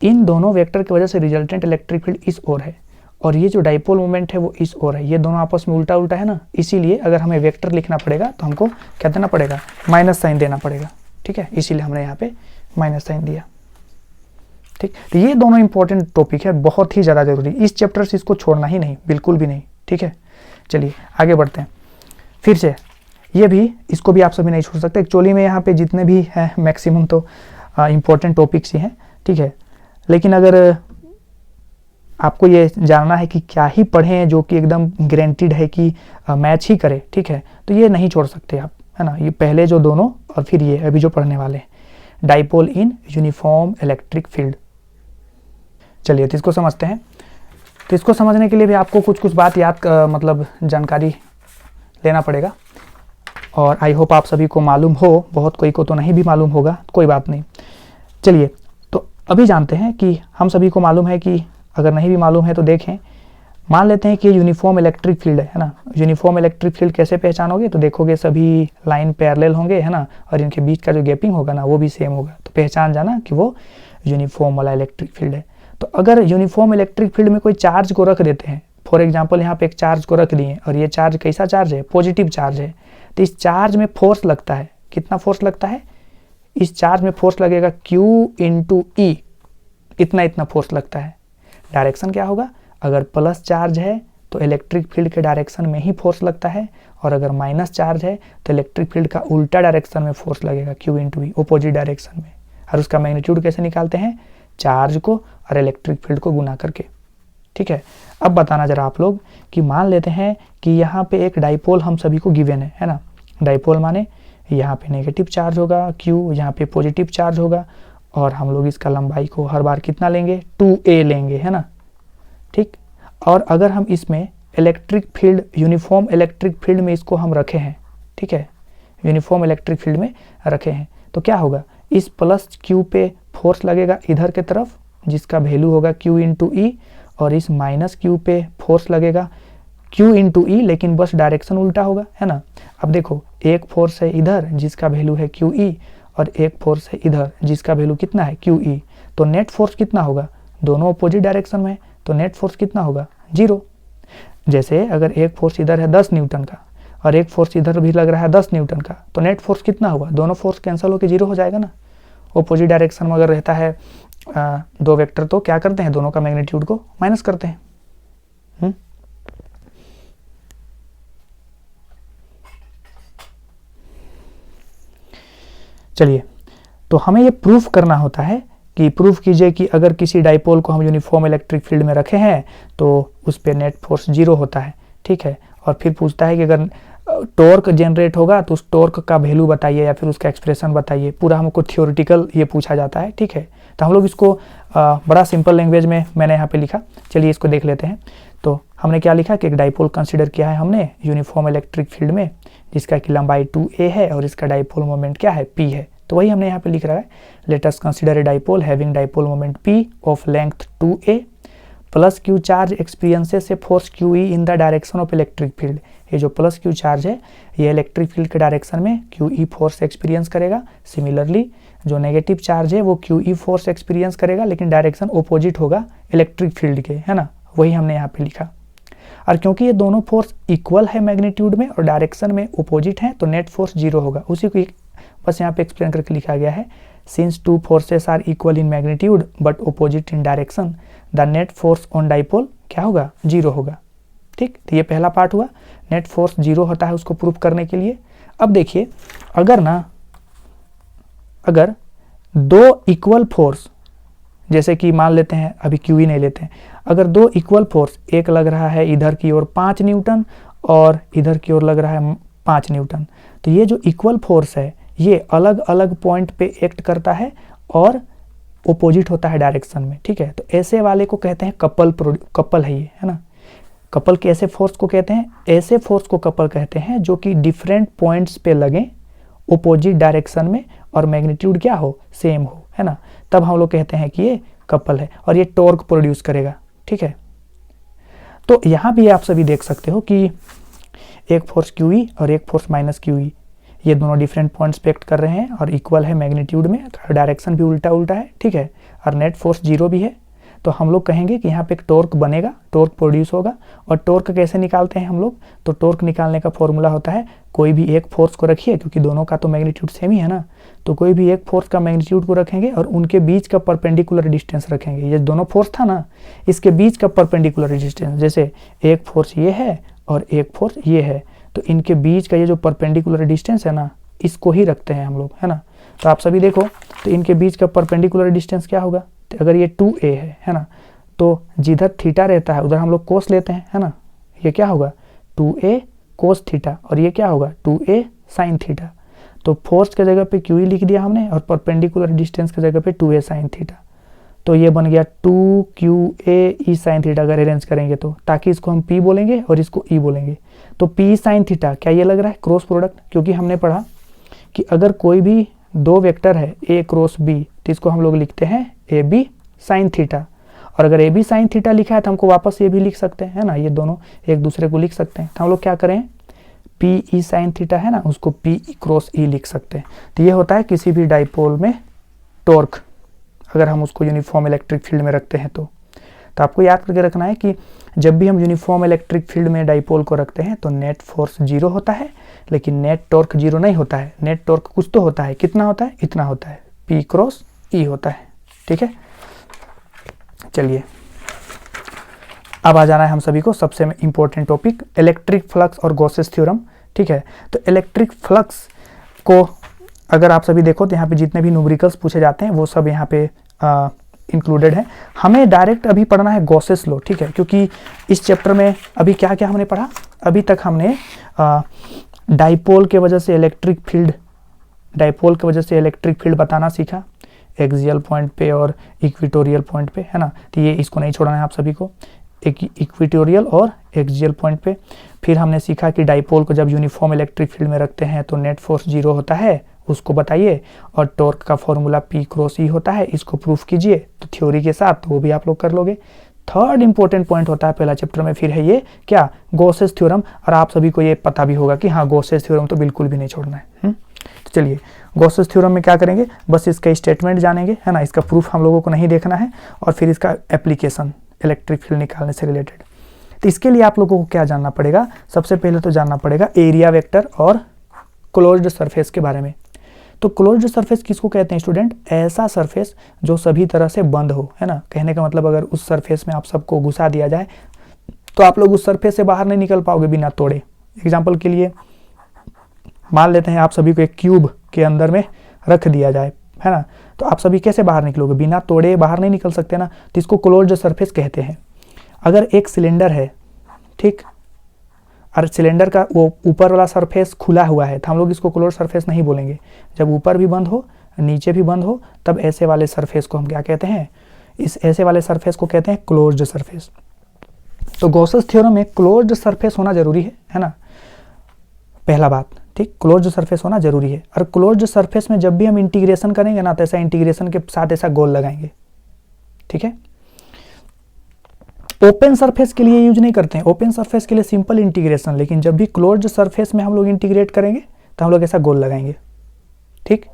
इन दोनों वेक्टर की वजह से रिजल्टेंट इलेक्ट्रिक फील्ड इस ओर है और ये जो डाइपोल मोमेंट है वो इस ओर है, ये दोनों आपस में उल्टा उल्टा है ना, इसीलिए अगर हमें वेक्टर लिखना पड़ेगा तो हमको क्या देना पड़ेगा, माइनस साइन देना पड़ेगा, ठीक है, इसीलिए हमने यहाँ पे माइनस साइन दिया, ठीक। तो ये दोनों इंपॉर्टेंट टॉपिक है, बहुत ही ज़्यादा जरूरी, इस चैप्टर से इसको छोड़ना ही नहीं, बिल्कुल भी नहीं, ठीक है। चलिए आगे बढ़ते हैं। फिर से ये भी, इसको भी आप सभी नहीं छोड़ सकते, एक्चुअली में यहाँ पे जितने भी हैं मैक्सिमम तो इम्पोर्टेंट टॉपिक्स ही हैं, ठीक है। लेकिन अगर आपको ये जानना है कि क्या ही पढ़ें जो कि एकदम गारंटीड है कि मैच ही करे, ठीक है, तो ये नहीं छोड़ सकते आप, है ना। ये पहले जो दोनों और फिर ये अभी जो पढ़ने वाले हैं, dipole in uniform electric field. चलिए तो इसको समझते हैं। तो इसको समझने के लिए भी आपको कुछ बात याद मतलब जानकारी लेना पड़ेगा और आई होप आप सभी को मालूम हो, बहुत कोई को तो नहीं भी मालूम होगा, कोई बात नहीं। चलिए तो अभी जानते हैं कि हम सभी को मालूम है कि अगर नहीं भी मालूम है तो देखें, मान लेते हैं कि ये यूनिफॉर्म इलेक्ट्रिक फील्ड है ना। यूनिफॉर्म इलेक्ट्रिक फील्ड कैसे पहचानोगे, तो देखोगे सभी लाइन पैरेलल होंगे, है ना, और इनके बीच का जो गैपिंग होगा ना वो भी सेम होगा, तो पहचान जाना कि वो यूनिफॉर्म वाला इलेक्ट्रिक फील्ड है। तो अगर यूनिफॉर्म इलेक्ट्रिक फील्ड में कोई चार्ज को रख देते हैं, फॉर एग्जाम्पल यहाँ पे एक चार्ज को रख दिए और ये चार्ज कैसा चार्ज है, पॉजिटिव चार्ज है, तो इस चार्ज में फोर्स लगता है, कितना फोर्स लगता है, इस चार्ज में फोर्स लगेगा Q इंटू ई, इतना फोर्स लगता है। डायरेक्शन क्या होगा, अगर प्लस चार्ज है तो इलेक्ट्रिक फील्ड के डायरेक्शन में ही फोर्स लगता है, और अगर माइनस चार्ज है तो इलेक्ट्रिक फील्ड का उल्टा डायरेक्शन में फोर्स लगेगा, Q इंटू ई, अपोजिट डायरेक्शन में। और उसका मैग्नीट्यूड कैसे निकालते हैं, चार्ज को और इलेक्ट्रिक फील्ड को गुना करके, ठीक है। अब बताना जरा आप लोग कि मान लेते हैं कि यहाँ पे एक डाइपोल हम सभी को गिवन है ना। डाइपोल माने यहाँ पे नेगेटिव चार्ज होगा Q, यहाँ पे पॉजिटिव चार्ज होगा, और हम लोग इसका लंबाई को हर बार कितना लेंगे, 2a लेंगे, है ना, ठीक। और अगर हम इसमें electric field, uniform electric field में इसको हम रखे हैं, ठीक है, यूनिफॉर्म इलेक्ट्रिक फील्ड में रखे हैं, तो क्या होगा, इस प्लस Q पे फोर्स लगेगा इधर के तरफ जिसका वैल्यू होगा Q इंटू ई, और इस माइनस Q पे फोर्स लगेगा Q इंटू ई, लेकिन बस डायरेक्शन उल्टा होगा, है ना। अब देखो एक फोर्स है इधर जिसका वैल्यू है Q ई, और एक फोर्स है इधर जिसका वैल्यू कितना है Q ई, तो नेट फोर्स कितना होगा, दोनों अपोजिट डायरेक्शन में, तो नेट फोर्स कितना होगा, 0। जैसे अगर एक फोर्स इधर है 10 न्यूटन का और एक फोर्स इधर भी लग रहा है 10 न्यूटन का, तो नेट फोर्स कितना हुआ, दोनों फोर्स कैंसिल होकर 0 हो जाएगा ना। अपोजिट डायरेक्शन में अगर रहता है दो वेक्टर तो क्या करते हैं, दोनों का मैग्नीट्यूड को माइनस करते हैं। चलिए तो हमें ये प्रूफ करना होता है कि प्रूफ कीजिए कि अगर किसी डाइपोल को हम यूनिफॉर्म इलेक्ट्रिक फील्ड में रखे हैं तो उस पर नेट फोर्स 0 होता है, ठीक है। और फिर पूछता है कि अगर टॉर्क जनरेट होगा तो उस टॉर्क का वैल्यू बताइए या फिर उसका एक्सप्रेशन बताइए, पूरा हमको थियोरेटिकल ये पूछा जाता है, ठीक है। तो हम लोग इसको बड़ा सिंपल लैंग्वेज में मैंने यहाँ पे लिखा, चलिए इसको देख लेते हैं। तो हमने क्या लिखा कि एक डाइपोल कंसिडर किया है हमने यूनिफॉर्म इलेक्ट्रिक फील्ड में, जिसका कि लंबाई 2a है और इसका डाइपोल मोमेंट क्या है, p है। तो वही हमने यहाँ पे लिख रहा है, let us consider a dipole having dipole moment p of length 2a plus q charge experiences a force QE in the direction of electric field. ये जो प्लस q चार्ज है ये इलेक्ट्रिक फील्ड के डायरेक्शन में QE force experience करेगा। Similarly जो negative charge है वो QE फोर्स एक्सपीरियंस करेगा, लेकिन डायरेक्शन ओपोजिट होगा इलेक्ट्रिक फील्ड के, है ना, वही हमने यहाँ पे लिखा। और क्योंकि ये दोनों फोर्स इक्वल है मैग्नीट्यूड में और डायरेक्शन में ओपोजिट है, तो नेट फोर्स 0 होगा। उसी को बस यहाँ पे एक्सप्लेन करके लिखा गया है, since two forces are equal in magnitude but opposite in direction the net force on dipole क्या होगा, 0 होगा, ठीक। तो ये पहला पार्ट हुआ, नेट फोर्स 0 होता है उसको प्रूफ करने के लिए। अब देखिए अगर दो इक्वल फोर्स, जैसे कि मान लेते हैं अभी QE नहीं लेते हैं, अगर दो इक्वल फोर्स, एक लग रहा है इधर की ओर 5 न्यूटन और इधर की ओर लग रहा है 5 न्यूटन, तो ये जो इक्वल फोर्स है ये अलग अलग पॉइंट पे एक्ट करता है और ओपोजिट होता है डायरेक्शन में, ठीक है। तो ऐसे वाले को कहते हैं कपल है ये, है ना। कपल के ऐसे फोर्स को कहते हैं, ऐसे फोर्स को कपल कहते हैं जो कि डिफरेंट पॉइंट्स पे लगे ओपोजिट डायरेक्शन में और मैग्नीट्यूड क्या हो, सेम हो, है ना। तब हम लोग कहते हैं कि ये कपल है और ये टॉर्क प्रोड्यूस करेगा, ठीक है। तो यहाँ भी आप सभी देख सकते हो कि एक फोर्स QE और एक फोर्स माइनस QE, ये दोनों डिफरेंट पॉइंट्स पे एक्ट कर रहे हैं और इक्वल है मैग्नीट्यूड में, डायरेक्शन भी उल्टा उल्टा है, ठीक है। और नेट फोर्स 0 भी है। तो हम लोग कहेंगे कि यहाँ पे एक टॉर्क बनेगा, टॉर्क प्रोड्यूस होगा। और टॉर्क कैसे निकालते हैं हम लोग, तो टॉर्क निकालने का फॉर्मूला होता है, कोई भी एक फोर्स को रखिए, क्योंकि दोनों का तो मैग्नीट्यूड सेम ही है ना, तो कोई भी एक फोर्स का मैग्नीट्यूड को रखेंगे और उनके बीच का परपेंडिकुलर डिस्टेंस रखेंगे। ये दोनों फोर्स था ना, इसके बीच का परपेंडिकुलर डिस्टेंस, जैसे एक फोर्स ये है और एक फोर्स ये है, तो इनके बीच का ये जो परपेंडिकुलर डिस्टेंस है ना, इसको ही रखते हैं हम लोग, है ना। तो आप सभी देखो, तो इनके बीच का परपेंडिकुलर डिस्टेंस क्या होगा, तो अगर ये 2a है ना, तो जिधर थीटा रहता है उधर हम लोग कोस लेते हैं, है ना। ये क्या होगा 2a कोस थीटा और ये क्या होगा 2a साइन थीटा। तो फोर्स के जगह पे QE लिख दिया हमने और परपेंडिकुलर डिस्टेंस के जगह पे 2a साइन थीटा। तो ये बन गया 2QA e साइन थीटा अगर अरेंज करेंगे तो, ताकि इसको हम P बोलेंगे और इसको E बोलेंगे। तो P साइन थीटा, क्या ये लग रहा है क्रॉस प्रोडक्ट, क्योंकि हमने पढ़ा कि अगर कोई भी दो वेक्टर है A क्रॉस B, तो इसको हम लोग लिखते हैं AB साइन थीटा। और अगर AB साइन थीटा लिखा है तो हमको वापस ये भी लिख सकते हैं, है ना, ये दोनों एक दूसरे को लिख सकते हैं। तो हम लोग क्या करें, PE साइन थीटा है ना, उसको PE क्रॉस E लिख सकते हैं। तो ये होता है किसी भी डाइपोल में टॉर्क, अगर हम उसको यूनिफॉर्म इलेक्ट्रिक फील्ड में रखते हैं तो आपको याद करके रखना है कि जब भी हम यूनिफॉर्म इलेक्ट्रिक फील्ड में डाइपोल को रखते हैं तो नेट फोर्स 0 होता है, लेकिन नेट टॉर्क 0 नहीं होता है। नेट टॉर्क कुछ तो होता है, कितना होता है, इतना होता है, P क्रॉस E होता है, ठीक है। चलिए अब आ जाना है हम सभी को सबसे इंपॉर्टेंट टॉपिक, इलेक्ट्रिक फ्लक्स और गॉसेस थ्योरम, ठीक है। तो इलेक्ट्रिक फ्लक्स को अगर आप सभी देखो तो यहाँ पे जितने भी न्यूमेरिकल्स पूछे जाते हैं वो सब यहाँ पे इंक्लूडेड है। हमें डायरेक्ट अभी पढ़ना है गॉसेस लॉ, ठीक है, क्योंकि इस चैप्टर में अभी क्या क्या हमने पढ़ा, अभी तक हमने डाइपोल के वजह से इलेक्ट्रिक फील्ड बताना सीखा, एक्सियल पॉइंट पे और इक्वेटोरियल पॉइंट पे, है ना। तो ये इसको नहीं छोड़ना है आप सभी को, एक इक्वेटोरियल और एक्सियल पॉइंट पे। फिर हमने सीखा कि डाइपोल को जब यूनिफॉर्म इलेक्ट्रिक फील्ड में रखते हैं तो नेट फोर्स 0 होता है, उसको बताइए, और टॉर्क का फॉर्मूला P क्रॉस E होता है, इसको प्रूफ कीजिए। तो थ्योरी के साथ तो वो भी आप लोग कर लोगे। थर्ड इंपॉर्टेंट पॉइंट होता है पहला चैप्टर में, फिर है ये क्या, गॉसेस थ्योरम। और आप सभी को ये पता भी होगा कि हाँ गॉसेस थ्योरम तो बिल्कुल भी नहीं छोड़ना है। तो चलिए गॉसेस थ्योरम में क्या करेंगे, बस इसका स्टेटमेंट जानेंगे, है ना, इसका प्रूफ हम लोगों को नहीं देखना है, और फिर इसका एप्लीकेशन इलेक्ट्रिक फील्ड निकालने से रिलेटेड। तो इसके लिए आप लोगों को क्या जानना पड़ेगा, सबसे पहले तो जानना पड़ेगा एरिया वेक्टर और क्लोज्ड सरफेस के बारे में। तो क्लोज्ड सरफेस किसको कहते हैं स्टूडेंट, ऐसा सरफेस जो सभी तरह से बंद हो, है ना। कहने का मतलब अगर उस सरफेस में आप सबको घुसा दिया जाए तो आप लोग उस सरफेस से बाहर नहीं निकल पाओगे बिना तोड़े। एग्जाम्पल के लिए मान लेते हैं आप सभी को एक क्यूब के अंदर में रख दिया जाए, है ना, तो आप सभी कैसे बाहर निकलोगे, बिना तोड़े बाहर नहीं निकल सकते ना। तो इसको क्लोज्ड सरफेस कहते हैं। अगर एक सिलेंडर है, ठीक, और सिलेंडर का वो ऊपर वाला सरफेस खुला हुआ है, तो हम लोग इसको क्लोज्ड सरफेस नहीं बोलेंगे। जब ऊपर भी बंद हो नीचे भी बंद हो तब ऐसे वाले सरफेस को हम क्या कहते हैं, इस ऐसे वाले सरफेस को कहते हैं क्लोज्ड सरफेस। तो गॉसेस थ्योरम में क्लोज्ड सरफेस होना जरूरी है ना, पहला बात, ठीक, क्लोज्ड सरफेस होना जरूरी है। और क्लोज्ड सरफेस में जब भी हम इंटीग्रेशन करेंगे ना, तो ऐसा इंटीग्रेशन के साथ ऐसा गोल लगाएंगे, ठीक है। ओपन सरफेस के लिए यूज नहीं करते हैं, ओपन सरफेस के लिए सिंपल इंटीग्रेशन, लेकिन जब भी क्लोज्ड सरफेस में हम लोग इंटीग्रेट करेंगे तो हम लोग ऐसा गोल लगाएंगे, ठीक।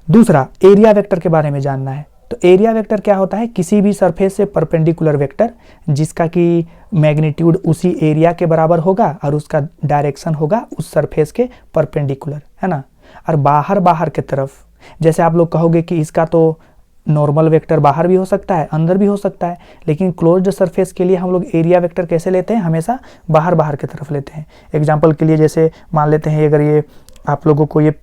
दूसरा एरिया वेक्टर के बारे में जानना है। तो एरिया वेक्टर क्या होता है, किसी भी सरफेस से परपेंडिकुलर वेक्टर जिसका कि मैग्नीट्यूड उसी एरिया के बराबर होगा और उसका डायरेक्शन होगा उस सरफेस के परपेंडिकुलर, है ना। और बाहर के तरफ, जैसे आप लोग कहोगे कि इसका तो नॉर्मल वेक्टर बाहर भी हो सकता है अंदर भी हो सकता है, लेकिन क्लोज्ड सरफेस के लिए हम लोग एरिया वेक्टर कैसे लेते हैं, हमेशा बाहर की तरफ लेते हैं। एग्जाम्पल के लिए जैसे मान लेते हैं अगर ये आप लोगों को ये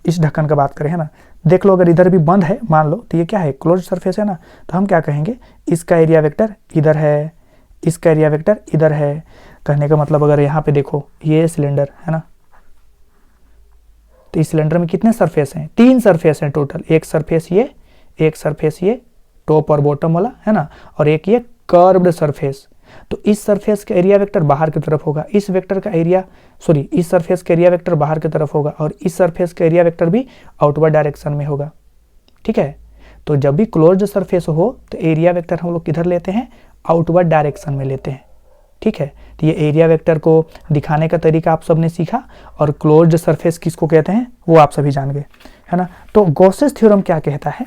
इस ढक्कन का बात करें, है ना, देख लो अगर इधर भी बंद है मान लो, तो ये क्या है, क्लोज्ड सरफेस है ना। तो हम क्या कहेंगे, इसका एरिया वेक्टर इधर है, इसका एरिया वेक्टर इधर है। कहने का मतलब अगर यहाँ पे देखो ये सिलेंडर है ना, तो इस सिलेंडर में कितने सरफेस हैं, 3 सरफेस हैं टोटल, एक सरफेस ये, एक सरफेस ये टॉप और बॉटम वाला है ना, और एक ये कर्व्ड सरफेस। तो इस सरफेस का एरिया वेक्टर बाहर की तरफ होगा, इस वेक्टर का एरिया इस सरफेस का एरिया वेक्टर बाहर की तरफ होगा, और इस सरफेस का एरिया वेक्टर भी आउटवर्ड डायरेक्शन में होगा। ठीक है, तो जब भी क्लोज्ड सरफेस हो तो एरिया वेक्टर हम लोग किधर लेते हैं, आउटवर्ड डायरेक्शन में लेते हैं। ठीक है, तो ये एरिया वेक्टर को दिखाने का तरीका आप सबने सीखा, और क्लोज्ड सरफेस किसको कहते हैं वो आप सभी जान गए, है ना। तो गॉसेस थ्योरम क्या कहता है,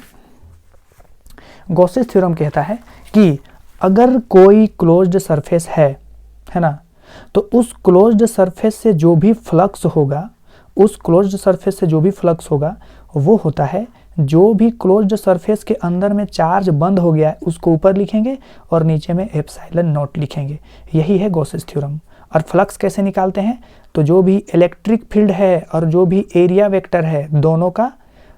गॉसेस थ्योरम कहता है कि अगर कोई क्लोज्ड सरफेस है ना, तो उस क्लोज्ड सरफेस से जो भी फ्लक्स होगा, उस क्लोज्ड सरफेस से जो भी फ्लक्स होगा वो होता है, जो भी क्लोज्ड सरफेस के अंदर में चार्ज बंद हो गया है उसको ऊपर लिखेंगे और नीचे में एप्सिलॉन नॉट लिखेंगे। यही है गॉसेस थ्योरम। और फ्लक्स कैसे निकालते हैं, तो जो भी इलेक्ट्रिक फील्ड है और जो भी एरिया वेक्टर है दोनों का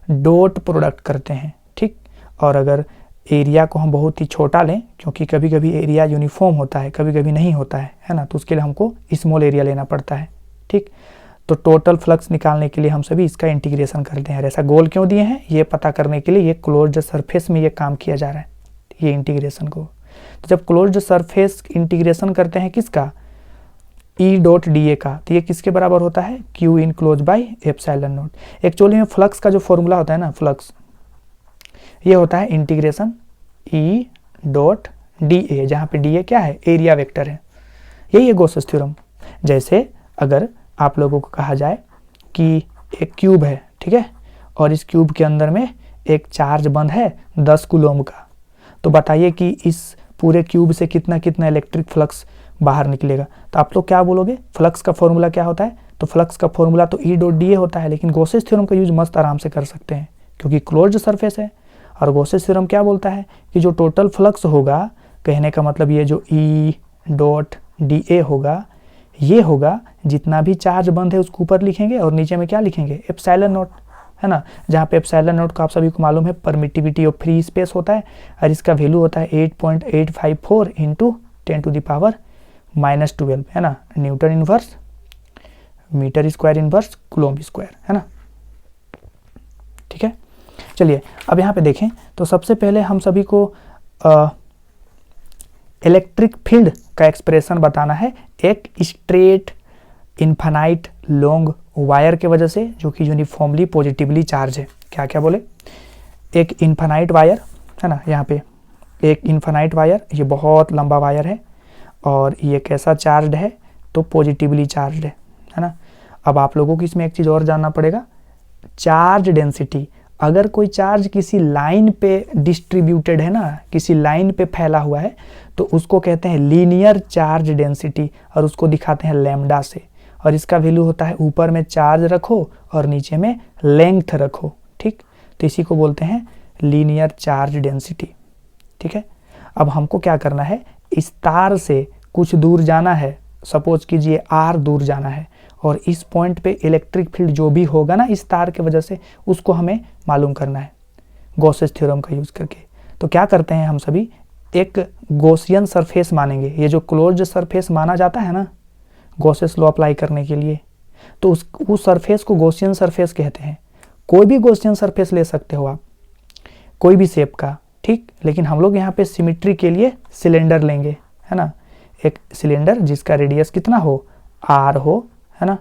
डॉट प्रोडक्ट करते हैं। ठीक, और अगर एरिया को हम बहुत ही छोटा लें, क्योंकि कभी कभी एरिया यूनिफॉर्म होता है, कभी कभी नहीं होता है ना, तो उसके लिए हमको स्मॉल एरिया लेना पड़ता है। ठीक, तो टोटल फ्लक्स निकालने के लिए हम सभी इसका इंटीग्रेशन करते हैं। ऐसा गोल क्यों दिए हैं, ये पता करने के लिए ये क्लोज्ड सरफेस में ये काम किया जा रहा है, ये इंटीग्रेशन को। तो जब क्लोज्ड सरफेस इंटीग्रेशन करते हैं किसका, ई डॉट डी ए का, तो ये किसके बराबर होता है, Q in close by epsilon not. Actually में फ्लक्स का जो फॉर्मूला होता है ना, फ्लक्स ये होता है इंटीग्रेशन ई डॉट डी ए, जहाँ पे डी ए क्या है, एरिया वेक्टर है। यही है गॉसेस थ्योरम। जैसे अगर आप लोगों को कहा जाए कि एक क्यूब है, ठीक है, और इस क्यूब के अंदर में एक चार्ज बंद है 10 कूलम का, तो बताइए कि इस पूरे क्यूब से कितना कितना इलेक्ट्रिक फ्लक्स बाहर निकलेगा। तो आप लोग क्या बोलोगे, फ्लक्स का फॉर्मूला क्या होता है, तो फ्लक्स का फॉर्मूला तो ई डॉट डी ए होता है, लेकिन गॉसेस थ्योरम का यूज मस्त आराम से कर सकते हैं क्योंकि क्लोज्ड सरफेस है। और गॉसेस थ्योरम क्या बोलता है कि जो टोटल फ्लक्स होगा, कहने का मतलब ये जो ई डॉट डी ए होगा, ये होगा जितना भी चार्ज बंद है उसको ऊपर लिखेंगे और नीचे में क्या लिखेंगे, एप्सिलॉन नॉट, है ना। जहाँ पे एप्सिलॉन नॉट का आप सभी को मालूम है परमिटिविटी ऑफ फ्री स्पेस होता है, और इसका वैल्यू होता है 8.854 इंटू 10⁻⁻12, है ना, newton inverse metre square inverse coulomb square, है ना। ठीक है, चलिए अब यहाँ पे देखें तो सबसे पहले हम सभी को इलेक्ट्रिक फील्ड का एक्सप्रेशन बताना है एक स्ट्रेट इन्फानाइट लॉन्ग वायर के वजह से, जो कि यूनिफॉर्मली पॉजिटिवली चार्ज है। क्या क्या बोले, एक इन्फानाइट वायर है ना, यहाँ पे एक इन्फानाइट वायर, ये बहुत लंबा वायर है और ये कैसा चार्ज है, तो पॉजिटिवली चार्ज है ना। अब आप लोगों को इसमें एक चीज़ और जानना पड़ेगा, चार्ज डेंसिटी। अगर कोई चार्ज किसी लाइन पे डिस्ट्रीब्यूटेड है ना, किसी लाइन पे फैला हुआ है, तो उसको कहते हैं लीनियर चार्ज डेंसिटी, और उसको दिखाते हैं लैम्डा से, और इसका वैल्यू होता है ऊपर में चार्ज रखो और नीचे में लेंथ रखो। ठीक, तो इसी को बोलते हैं लीनियर चार्ज डेंसिटी। ठीक है, अब हमको क्या करना है, इस तार से कुछ दूर जाना है, सपोज कीजिए आर दूर जाना है, और इस पॉइंट पे इलेक्ट्रिक फील्ड जो भी होगा ना इस तार के वजह से, उसको हमें मालूम करना है गॉसेस थ्योरम का यूज करके। तो क्या करते हैं हम सभी, एक गॉसियन सरफेस मानेंगे। ये जो क्लोज्ड सरफेस माना जाता है ना गॉसेस लॉ अप्लाई करने के लिए, तो उस सरफेस को गॉसियन सरफेस कहते हैं। कोई भी गॉसियन सरफेस ले सकते हो आप, कोई भी शेप का, ठीक, लेकिन हम लोग यहाँ पे सिमिट्री के लिए सिलेंडर लेंगे, है ना, एक सिलेंडर जिसका रेडियस कितना हो, आर हो, है ना,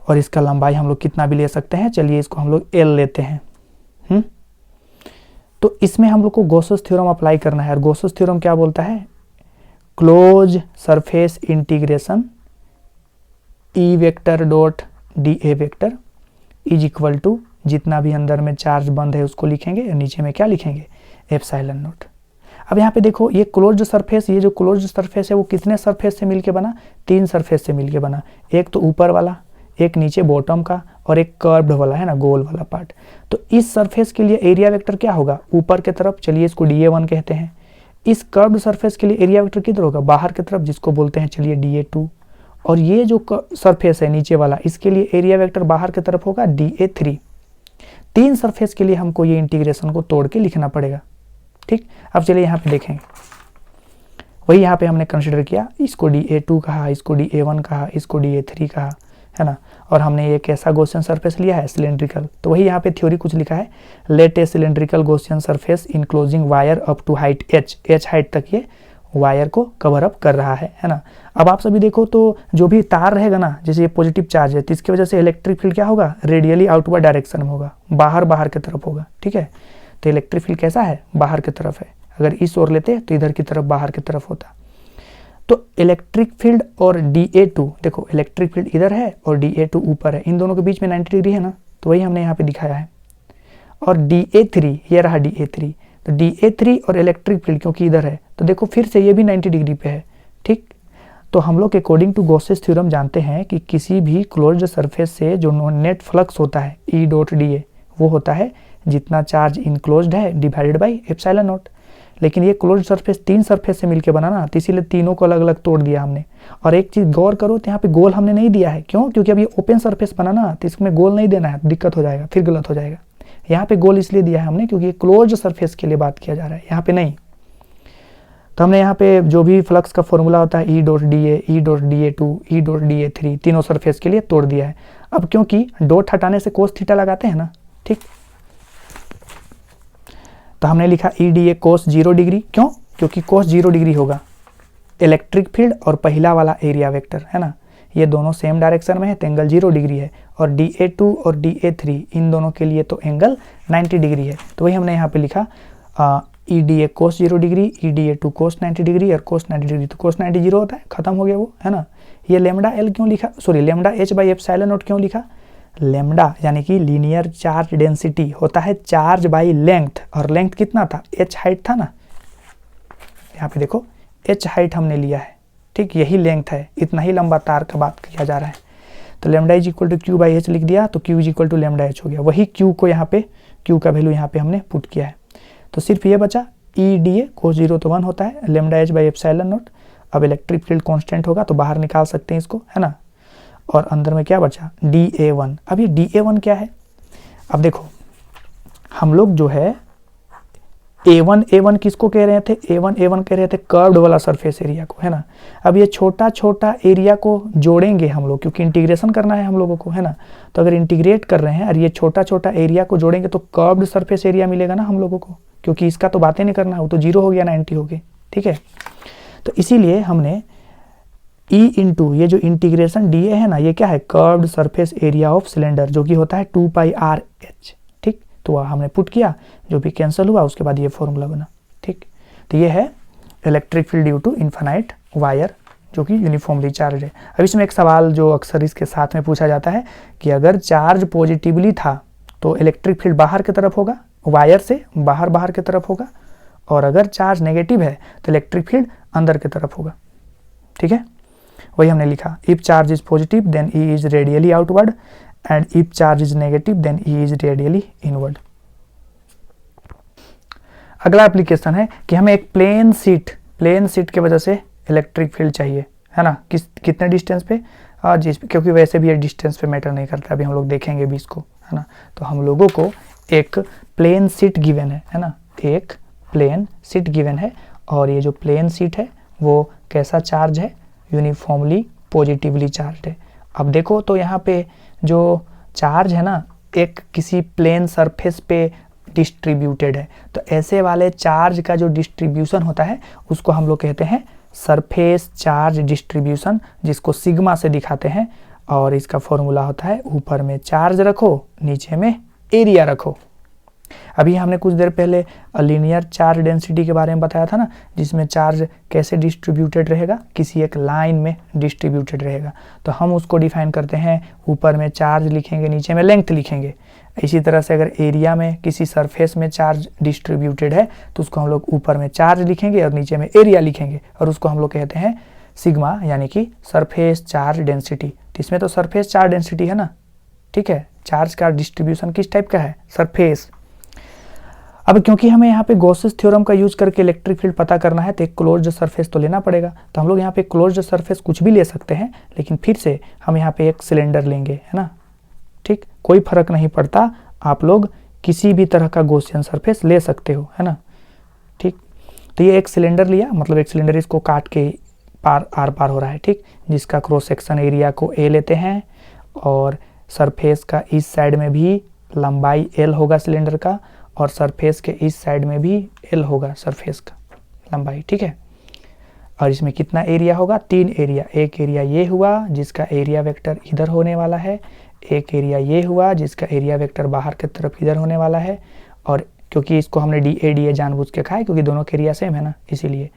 और इसका लंबाई हम लोग कितना भी ले सकते हैं, चलिए इसको हम लोग एल लेते हैं। तो इसमें हम लोग को गॉसेस थ्योरम अप्लाई करना है, और गॉसेस थ्योरम क्या बोलता है, close surface integration E vector dot D A vector is equal to, जितना भी अंदर में चार्ज बंद है उसको लिखेंगे, और नीचे में क्या लिखेंगे, एप्सिलॉन नॉट। अब यहाँ पे देखो ये क्लोज्ड सरफेस, ये जो क्लोज्ड सरफेस है वो कितने सरफेस से मिलके बना, 3 सरफेस से मिलके बना, एक तो ऊपर वाला, एक नीचे बॉटम का, और एक कर्व्ड वाला, है ना, गोल वाला पार्ट। तो इस सरफेस के लिए एरिया वेक्टर क्या होगा, ऊपर की तरफ, चलिए इसको DA1 कहते हैं। इस कर्व्ड सरफेस के लिए एरिया वेक्टर किधर होगा, बाहर की तरफ, जिसको बोलते हैं चलिए DA2। और ये जो सरफेस है नीचे वाला, इसके लिए एरिया वेक्टर बाहर की तरफ होगा DA3। 3 सरफेस के लिए हमको ये इंटीग्रेशन को तोड़ के लिखना पड़ेगा। ठीक, अब चलिए यहाँ पे देखेंगे, वही यहाँ पे हमने कंसिडर किया, इसको DA2 कहा, इसको DA1 कहा, इसको DA3 कहा, है ना। और हमने एक ऐसा गॉसियन सरफेस लिया है सिलेंड्रिकल, तो वही यहाँ पे थ्योरी कुछ लिखा है, let a cylindrical Gaussian surface enclosing wire up to height h height तक ये वायर को कवर अप कर रहा है ना। अब आप सभी देखो तो जो भी तार रहेगा ना, जैसे ये पॉजिटिव चार्ज है तो इसकी वजह से इलेक्ट्रिक फील्ड क्या होगा, रेडियली आउटवर्ड डायरेक्शन में होगा, बाहर की तरफ होगा, ठीक है। तो इलेक्ट्रिक फील्ड कैसा है, बाहर की तरफ है, अगर इस ओर लेते तो इधर की तरफ बाहर की तरफ होता। तो इलेक्ट्रिक फील्ड और DA2, देखो इलेक्ट्रिक फील्ड इधर है और DA2 ऊपर है, इन दोनों के बीच में 90 डिग्री है ना, तो वही हमने यहाँ पे दिखाया है। और DA3, ये रहा DA3, तो DA3 और इलेक्ट्रिक फील्ड क्योंकि इधर है तो देखो फिर से ये भी 90 डिग्री पे है, ठीक। तो हम लोग अकॉर्डिंग टू गॉसेस थ्योरम जानते हैं कि किसी भी क्लोज्ड सरफेस से जो नेट फ्लक्स होता है E.dA वो होता है जितना चार्ज इनक्लोज्ड है डिवाइडेड बाई एप्सिलॉन नॉट। लेकिन ये क्लोज्ड सरफेस 3 सरफेस से मिलकर बना ना, तो इसीलिए तीनों को अलग अलग तोड़ दिया हमने। और एक चीज गौर करो तो यहाँ पे गोल हमने नहीं दिया है, क्यों, क्योंकि अब ये ओपन सरफेस बना ना, तो इसमें गोल नहीं देना है, दिक्कत हो जाएगा, फिर गलत हो जाएगा। यहाँ पे गोल इसलिए दिया है हमने क्योंकि ये क्लोज्ड सरफेस के लिए बात किया जा रहा है, यहाँ पे नहीं। तो हमने यहाँ पे जो भी फ्लक्स का फॉर्मूला होता है E.dA, E.dA2, E.dA3 तीनों सरफेस के लिए तोड़ दिया है। अब क्योंकि डॉट हटाने से कोस थीटा लगाते हैं ना, ठीक, तो हमने लिखा E.dA कोस 0 डिग्री, क्यों, क्योंकि कोस 0 डिग्री होगा इलेक्ट्रिक फील्ड और पहला वाला एरिया वेक्टर है ना, ये दोनों सेम डायरेक्शन में है तो एंगल 0 डिग्री है। और DA2 और DA3 इन दोनों के लिए तो एंगल 90 डिग्री है, तो वही हमने यहाँ पे लिखा E.dA कोस 0 डिग्री, E.dA2 कोस 90 डिग्री और कोस 90 डिग्री, तो कोस 90 0 होता है, खत्म हो गया वो, है ना। ये लेमडा L क्यों लिखा, sorry lambda H by epsilon not क्यों लिखा, लेमडा यानी कि लीनियर चार्ज डेंसिटी होता है चार्ज बाई लेंथ, और लेंथ कितना था, h हाइट था ना, यहाँ पे देखो h हाइट हमने लिया है, ठीक, यही लेंथ है, इतना ही लंबा तार का बात किया जा रहा है। तो lambda is equal to Q by H लिख दिया, तो Q is equal to lambda H हो गया, वही क्यू को यहाँ पे, क्यू का वैल्यू यहाँ पे हमने पुट किया है। तो सिर्फ ये बचा E.dA कोस 0 तो 1 होता है, lambda H by epsilon naught. अब इलेक्ट्रिक फील्ड कांस्टेंट होगा तो बाहर निकाल सकते हैं इसको, है ना। और अंदर में क्या बचा DA1। अब ये DA1 क्या है, अब देखो हम लोग जो है A1 किसको कह रहे थे, A1 कह रहे थे कर्व्ड वाला सरफेस एरिया को, है ना। अब ये छोटा छोटा एरिया को जोड़ेंगे हम लोग, क्योंकि इंटीग्रेशन करना है हम लोगों को, है ना। तो अगर इंटीग्रेट कर रहे हैं और ये छोटा छोटा एरिया को जोड़ेंगे तो कर्व्ड सरफेस एरिया मिलेगा ना हम लोगों को, क्योंकि इसका तो बातें नहीं करना है, वो तो 0 हो गया, 90 हो गए, ठीक है। तो इसीलिए हमने E इंटू ये जो इंटीग्रेशन DA है ना, ये क्या है, curved surface area of cylinder, जो कि होता है 2πRh, ठीक। तो हमने पुट किया, जो भी कैंसिल हुआ उसके बाद ये फॉर्मूला बना, ठीक। तो ये है electric field due to infinite wire जो कि यूनिफॉर्मली चार्ज है। अब इसमें एक सवाल जो अक्सर इसके साथ में पूछा जाता है कि अगर चार्ज पॉजिटिवली था तो इलेक्ट्रिक फील्ड बाहर की तरफ होगा, वायर से बाहर की तरफ होगा, और अगर चार्ज नेगेटिव है तो इलेक्ट्रिक फील्ड अंदर की तरफ होगा, ठीक है। वही हमने लिखा, if charge is positive then E is radially outward and if charge is negative then E is radially inward. अगला एप्लीकेशन है कि हमें एक प्लेन सीट के वजह से इलेक्ट्रिक फील्ड चाहिए, है ना, कितने डिस्टेंस पे, क्योंकि वैसे भी ये डिस्टेंस पे मैटर नहीं करता, अभी हम लोग देखेंगे भी इसको, है ना। तो हम लोगों को एक प्लेन सीट गिवन है ना, एक प्लेन सीट गिवन है, और ये जो प्लेन सीट है वो कैसा चार्ज है, यूनिफॉर्मली पॉजिटिवली चार्ज है। अब देखो तो यहाँ पे जो चार्ज है ना, एक किसी प्लेन सरफेस पे डिस्ट्रीब्यूटेड है, तो ऐसे वाले चार्ज का जो डिस्ट्रीब्यूशन होता है उसको हम लोग कहते हैं सरफेस चार्ज डिस्ट्रीब्यूशन, जिसको सिग्मा से दिखाते हैं। और इसका फॉर्मूला होता है ऊपर में चार्ज रखो, नीचे में एरिया रखो। अभी हमने कुछ देर पहले लीनियर चार्ज डेंसिटी के बारे में बताया था ना, जिसमें चार्ज कैसे डिस्ट्रीब्यूटेड रहेगा, किसी एक लाइन में डिस्ट्रीब्यूटेड रहेगा। तो हम उसको डिफाइन करते हैं, ऊपर में चार्ज लिखेंगे, नीचे में लेंथ लिखेंगे। इसी तरह से अगर एरिया में किसी सरफेस में चार्ज डिस्ट्रीब्यूटेड है तो उसको हम लोग ऊपर में चार्ज लिखेंगे और नीचे में एरिया लिखेंगे, और उसको हम लोग कहते हैं सिग्मा, यानी कि सरफेस चार्ज डेंसिटी। तो इसमें तो सरफेस चार्ज डेंसिटी है ना, ठीक है। चार्ज का डिस्ट्रीब्यूशन किस टाइप का है, सरफेस। अब क्योंकि हमें यहाँ पे गॉसेस थ्योरम का यूज करके इलेक्ट्रिक फील्ड पता करना है तो एक क्लोज्ड सरफेस तो लेना पड़ेगा। तो हम लोग यहाँ पे क्लोज्ड सरफेस कुछ भी ले सकते हैं, लेकिन फिर से हम यहाँ पे एक सिलेंडर लेंगे, है ना, ठीक। कोई फर्क नहीं पड़ता, आप लोग किसी भी तरह का गॉसियन सरफेस ले सकते हो, है ना, ठीक। तो ये एक सिलेंडर लिया, मतलब एक सिलेंडर इसको काट के आर पार हो रहा है, ठीक, जिसका क्रॉस सेक्शन एरिया को A लेते हैं और सरफेस का इस साइड में भी लंबाई l होगा सिलेंडर का, और सरफेस के इस साइड में भी l होगा सरफेस का लंबाई, ठीक है। और इसमें कितना एरिया होगा, 3 एरिया। एक एरिया ये हुआ जिसका एरिया वेक्टर इधर होने वाला है, एक एरिया ये हुआ जिसका एरिया वेक्टर बाहर की तरफ इधर होने वाला है, और क्योंकि इसको हमने DA जानबूझ के खाया क्योंकि दोनों के एरिया सेम है ना इसीलिए,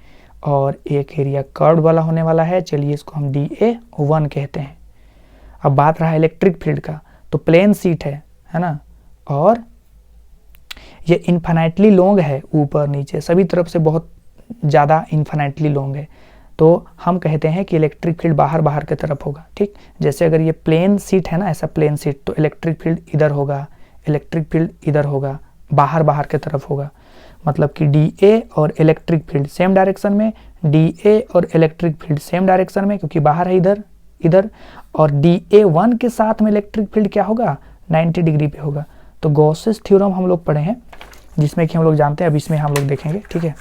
और एक एरिया कर्व वाला होने वाला है, चलिए इसको हम DA1 कहते हैं। अब बात रहा इलेक्ट्रिक फील्ड का, तो प्लेन शीट है ना, और ये इन्फिनाइटली लॉन्ग है, ऊपर नीचे सभी तरफ से बहुत ज़्यादा इन्फिनाइटली लॉन्ग है, तो हम कहते हैं कि इलेक्ट्रिक फील्ड बाहर बाहर की तरफ होगा, ठीक। जैसे अगर ये प्लेन शीट है ना, ऐसा प्लेन शीट, तो इलेक्ट्रिक फील्ड इधर होगा, इलेक्ट्रिक फील्ड इधर होगा, बाहर बाहर की तरफ होगा। मतलब कि DA और इलेक्ट्रिक फील्ड सेम डायरेक्शन में, DA और इलेक्ट्रिक फील्ड सेम डायरेक्शन में, क्योंकि बाहर है इधर इधर, और DA1 के साथ में इलेक्ट्रिक फील्ड क्या होगा, 90 डिग्री पे होगा। तो गॉसेस थ्योरम हम लोग पढ़े हैं, जिसमें कि हम लोग जानते हैं, अब इसमें हम लोग देखेंगे, ठीक है।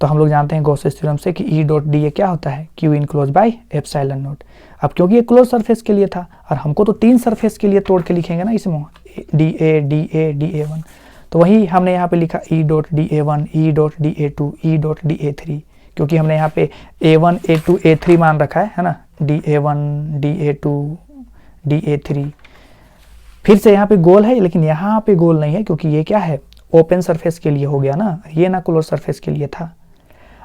तो हम लोग जानते हैं गॉसेस थ्योरम से कि E.dA क्या होता है, Q enclose by epsilon naught. अब क्योंकि ये क्लोज सरफेस के लिए था और हमको तो 3 सरफेस के लिए तोड़ के लिखेंगे ना इसमें, DA DA DA1, तो वही हमने यहाँ पे लिखा E.dA1 E.dA2 E.dA3, क्योंकि हमने यहाँ पे A1 A2 A3 मान रखा है ना, DA1 DA2 DA3। फिर से यहाँ पे गोल है, लेकिन यहाँ पे गोल नहीं है क्योंकि ये क्या है, ओपन सरफेस के लिए हो गया ना, ये ना क्लोज सरफेस के लिए था।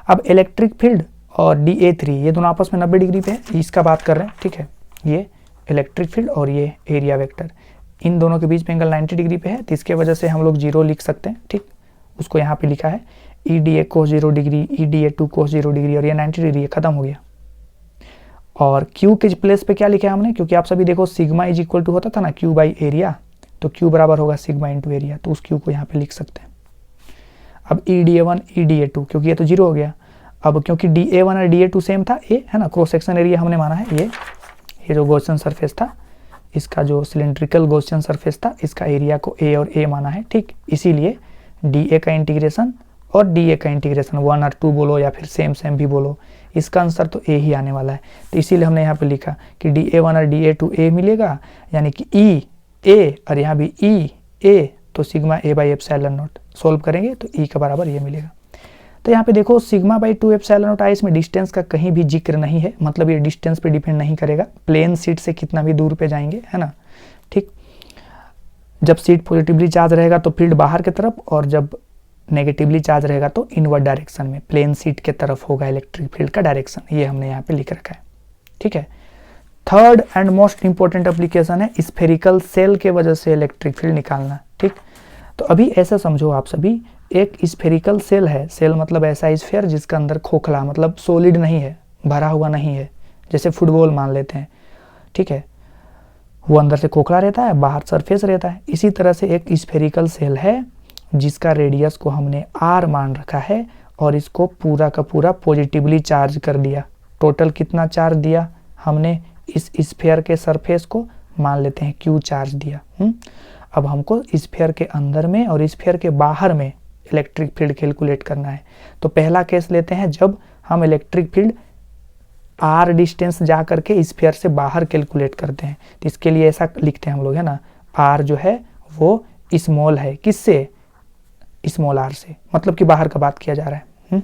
अब इलेक्ट्रिक फील्ड और DA3 ये दोनों आपस में 90 डिग्री पे है, इसका बात कर रहे हैं, ठीक है। ये इलेक्ट्रिक फील्ड और ये एरिया वेक्टर, इन दोनों के बीच में एंगल 90 डिग्री पे है, तो इसके वजह से हम लोग 0 लिख सकते हैं, ठीक। उसको यहाँ पे लिखा है EDA cos 0 degree, EDA2 cos 0 degree, और ये 90 डिग्री खत्म हो गया। और Q के प्लेस पे क्या लिखा है हमने, क्योंकि आप सभी देखो सिग्मा इज इक्वल टू होता था ना Q बाई एरिया, तो Q बराबर होगा सिग्मा इंटू एरिया, तो उस Q को यहाँ पे लिख सकते हैं। अब EDA1 EDA2, क्योंकि ये तो 0 हो गया। अब क्योंकि DA1 और DA2 सेम था, ए है ना, क्रॉस सेक्शन एरिया हमने माना है, ये जो गॉसियन सरफेस था, इसका जो सिलेंड्रिकल गॉसियन सरफेस था, इसका एरिया को A और A माना है, ठीक। इसीलिए DA का इंटीग्रेशन और DA का इंटीग्रेशन 1 और 2 बोलो या फिर सेम भी बोलो, इसका आंसर तो A ही आने वाला है। तो इसीलिए हमने यहाँ पे लिखा कि DA1 और DA2 A मिलेगा, यानी कि E A और यहाँ भी E A, तो sigma A by epsilon not solve करेंगे तो E का बराबर ये मिलेगा। तो यहाँ पे देखो सिग्मा बाई 2 एप्सिलॉन नॉट आया, इसमें डिस्टेंस का कहीं भी जिक्र नहीं है, मतलब ये डिस्टेंस पे डिपेंड नहीं करेगा, प्लेन शीट से कितना भी दूर पे जाएंगे, है ना, ठीक। जब शीट पॉजिटिवली चार्ज रहेगा तो फील्ड बाहर की तरफ, और जब नेगेटिवली चार्ज रहेगा तो इनवर्ड डायरेक्शन में, प्लेन शीट के तरफ होगा इलेक्ट्रिक फील्ड का डायरेक्शन, ये हमने यहाँ पे लिख रखा है, ठीक है। Third and most important application है स्फेरिकल सेल के वजह से इलेक्ट्रिक फील्ड निकालना, ठीक। तो अभी ऐसा समझो आप सभी, एक स्फेरिकल सेल है, सेल मतलब ऐसा स्फेयर जिसका अंदर खोखला, मतलब सॉलिड नहीं है, भरा हुआ नहीं है, जैसे फुटबॉल मान लेते हैं, ठीक है, वो अंदर से खोखला रहता है, बाहर सरफेस रहता है। इसी तरह से एक स्फेरिकल सेल है जिसका रेडियस को हमने R मान रखा है, और इसको पूरा का पूरा पॉजिटिवली चार्ज कर दिया। टोटल कितना चार्ज दिया हमने, इस स्फेयर के सरफेस को मान लेते हैं Q चार्ज दिया। अब हमको स्फेयर के अंदर में और स्फेयर के बाहर में इलेक्ट्रिक फील्ड कैलकुलेट करना है। तो पहला केस लेते हैं जब हम इलेक्ट्रिक फील्ड R डिस्टेंस जा करके स्फेयर से बाहर कैलकुलेट करते हैं। तो इसके लिए ऐसा लिखते हैं हम लोग, है ना, R जो है वो स्मॉल है, किससे, स्मॉल r से, मतलब कि बाहर का बात किया जा रहा है।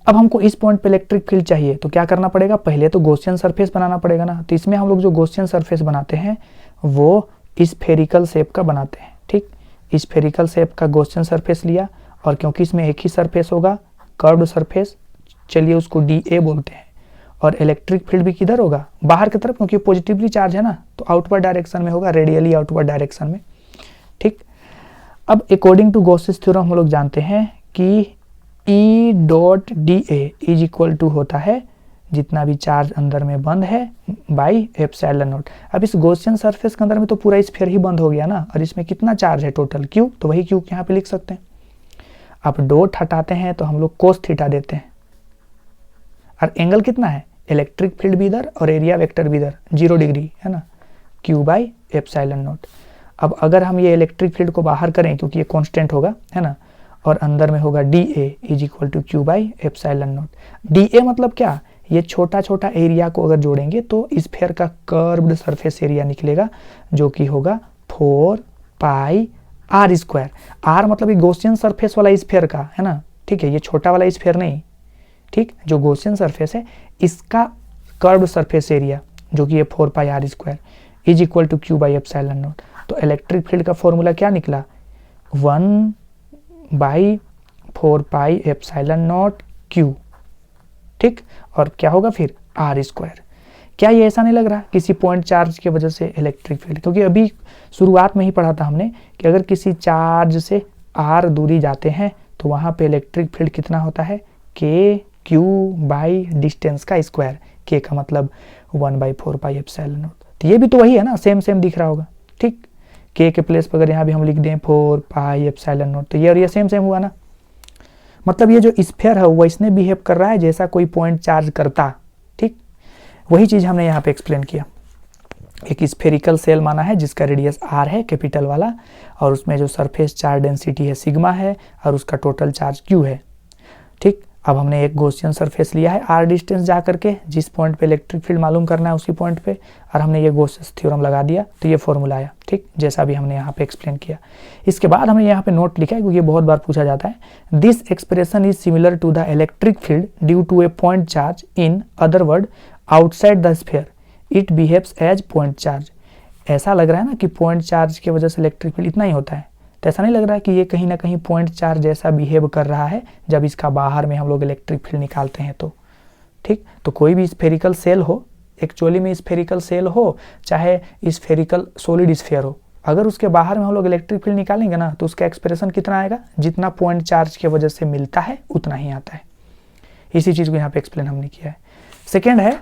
अब हमको इस पॉइंट पे इलेक्ट्रिक फील्ड चाहिए, तो क्या करना पड़ेगा, पहले तो गॉसियन सरफेस बनाना पड़ेगा ना। तो इसमें हम लोग जो गॉसियन सरफेस बनाते हैं वो स्फेरिकल शेप का बनाते हैं, ठीक। स्फेरिकल शेप का गॉसियन सरफेस लिया, और क्योंकि इसमें एक ही सरफेस होगा, कर्व्ड सरफेस, चलिए उसको DA बोलते हैं। और इलेक्ट्रिक फील्ड भी किधर होगा, बाहर की तरफ, क्योंकि पॉजिटिवली चार्ज है ना, तो आउटवर्ड डायरेक्शन में होगा, रेडियली आउटवर्ड डायरेक्शन में, ठीक। अब अकॉर्डिंग टू गॉसेस थ्योरम हम लोग जानते हैं कि E.dA इज इक्वल टू होता है जितना भी चार्ज अंदर में बंद है बाई एप्सिलॉन नॉट। अब इस गॉसियन सरफेस के अंदर में तो पूरा स्फीयर ही बंद हो गया ना, और इसमें कितना चार्ज है टोटल Q, तो वही Q यहाँ पे लिख सकते हैं। अब डॉट हटाते हैं तो हम लोग कोस थीटा देते हैं, और एंगल कितना है, इलेक्ट्रिक फील्ड भी इधर और एरिया वेक्टर भी इधर, 0 डिग्री, है ना, Q बाई एप्सिलॉन नॉट। अब अगर हम ये इलेक्ट्रिक फील्ड को बाहर करें, क्योंकि ये कांस्टेंट होगा, है ना, और अंदर में होगा DA is equal to Q by epsilon naught. DA मतलब क्या, ये छोटा छोटा एरिया को अगर जोड़ेंगे तो स्फीयर का कर्व्ड सरफेस एरिया निकलेगा, जो कि होगा 4 पाई आर स्क्वायर। आर मतलब ये गॉसियन सरफेस वाला स्फीयर का है ना, ठीक है, ये छोटा वाला स्फीयर नहीं, ठीक, जो गॉसियन सरफेस है इसका कर्व्ड सरफेस एरिया जो कि ये 4 pi R square is equal to Q by epsilon naught. तो इलेक्ट्रिक फील्ड का फॉर्मूला क्या निकला, 1/4 पाई एप्सिलॉन नॉट क्यू, ठीक, और क्या होगा फिर आर स्क्वायर। क्या ये ऐसा नहीं लग रहा किसी पॉइंट चार्ज की वजह से इलेक्ट्रिक फील्ड, क्योंकि अभी शुरुआत में ही पढ़ा था हमने कि अगर किसी चार्ज से आर दूरी जाते हैं तो वहाँ पे इलेक्ट्रिक फील्ड कितना होता है, के क्यू बाई डिस्टेंस का स्क्वायर, के का मतलब 1/4 पाई एप्सिलॉन नॉट। तो ये भी तो वही है ना, सेम सेम दिख रहा होगा, ठीक, के प्लेस पर अगर यहाँ भी हम लिख दें 4 पाई एप्सिलॉन नॉट तो ये और ये सेम सेम हुआ ना। मतलब ये जो स्फीयर है वो इसने बिहेव कर रहा है जैसा कोई पॉइंट चार्ज करता, ठीक, वही चीज़ हमने यहाँ पे एक्सप्लेन किया। एक स्फेरिकल सेल माना है जिसका रेडियस आर है कैपिटल वाला, और उसमें जो सरफेस चार्ज डेंसिटी है सिग्मा है और उसका टोटल चार्ज क्यू है, ठीक। अब हमने एक गॉसियन सरफेस लिया है आर डिस्टेंस जा करके, जिस पॉइंट पे इलेक्ट्रिक फील्ड मालूम करना है उसी पॉइंट पे, और हमने ये गॉसियस थ्योरम लगा दिया तो ये फॉर्मूला आया, ठीक, जैसा भी हमने यहाँ पे एक्सप्लेन किया। इसके बाद हमने यहाँ पे नोट लिखा है क्योंकि ये बहुत बार पूछा जाता है, this expression is similar to the electric field due to a point charge, in other word outside the sphere it behaves as point charge. ऐसा लग रहा है ना कि पॉइंट चार्ज की वजह से इलेक्ट्रिक फील्ड इतना ही होता है, तो ऐसा नहीं लग रहा है कि ये कहीं ना कहीं पॉइंट चार्ज जैसा बिहेव कर रहा है जब इसका बाहर में हम लोग इलेक्ट्रिक फील्ड निकालते हैं तो, ठीक। तो कोई भी स्फेरिकल सेल हो, एक्चुअली में स्फेरिकल सेल हो चाहे स्फेरिकल सॉलिड स्फीयर हो, अगर उसके बाहर में हम लोग इलेक्ट्रिक फील्ड निकालेंगे ना तो उसका एक्सप्रेशन कितना आएगा, जितना पॉइंट चार्ज की वजह से मिलता है उतना ही आता है। इसी चीज़ को यहाँ पे एक्सप्लेन हमने किया है। सेकेंड है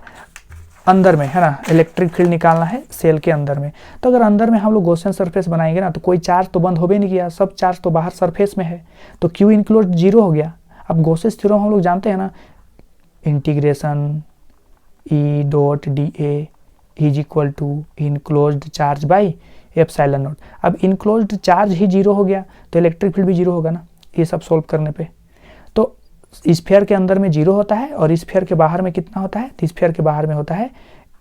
अंदर में, है ना, इलेक्ट्रिक फील्ड निकालना है सेल के अंदर में। तो अगर अंदर में हम लोग गॉसियन सरफेस बनाएंगे ना तो कोई चार्ज तो बंद हो भी नहीं किया, सब चार्ज तो बाहर सरफेस में है, तो क्यू इनक्लोज्ड 0 हो गया। अब गॉसियस थ्योरम हम लोग जानते हैं ना, integration E dot D A is equal to enclosed charge by epsilon naught. अब इनक्लोज्ड चार्ज ही 0 हो गया तो इलेक्ट्रिक फील्ड भी 0 होगा ना, ये सब सोल्व करने पे। तो स्फीयर के अंदर में 0 होता है और स्फीयर के बाहर में कितना होता है, तो स्फीयर के बाहर में होता है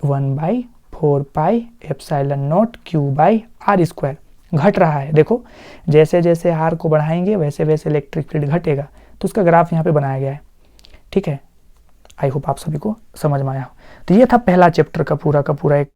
1/4 pi epsilon naught Q by R square. घट रहा है, देखो जैसे जैसे आर को बढ़ाएंगे वैसे वैसे इलेक्ट्रिक फील्ड घटेगा, तो उसका ग्राफ यहाँ पे बनाया गया है, ठीक है। आई होप आप सभी को समझ में आया हो। तो ये था पहला चैप्टर का पूरा एक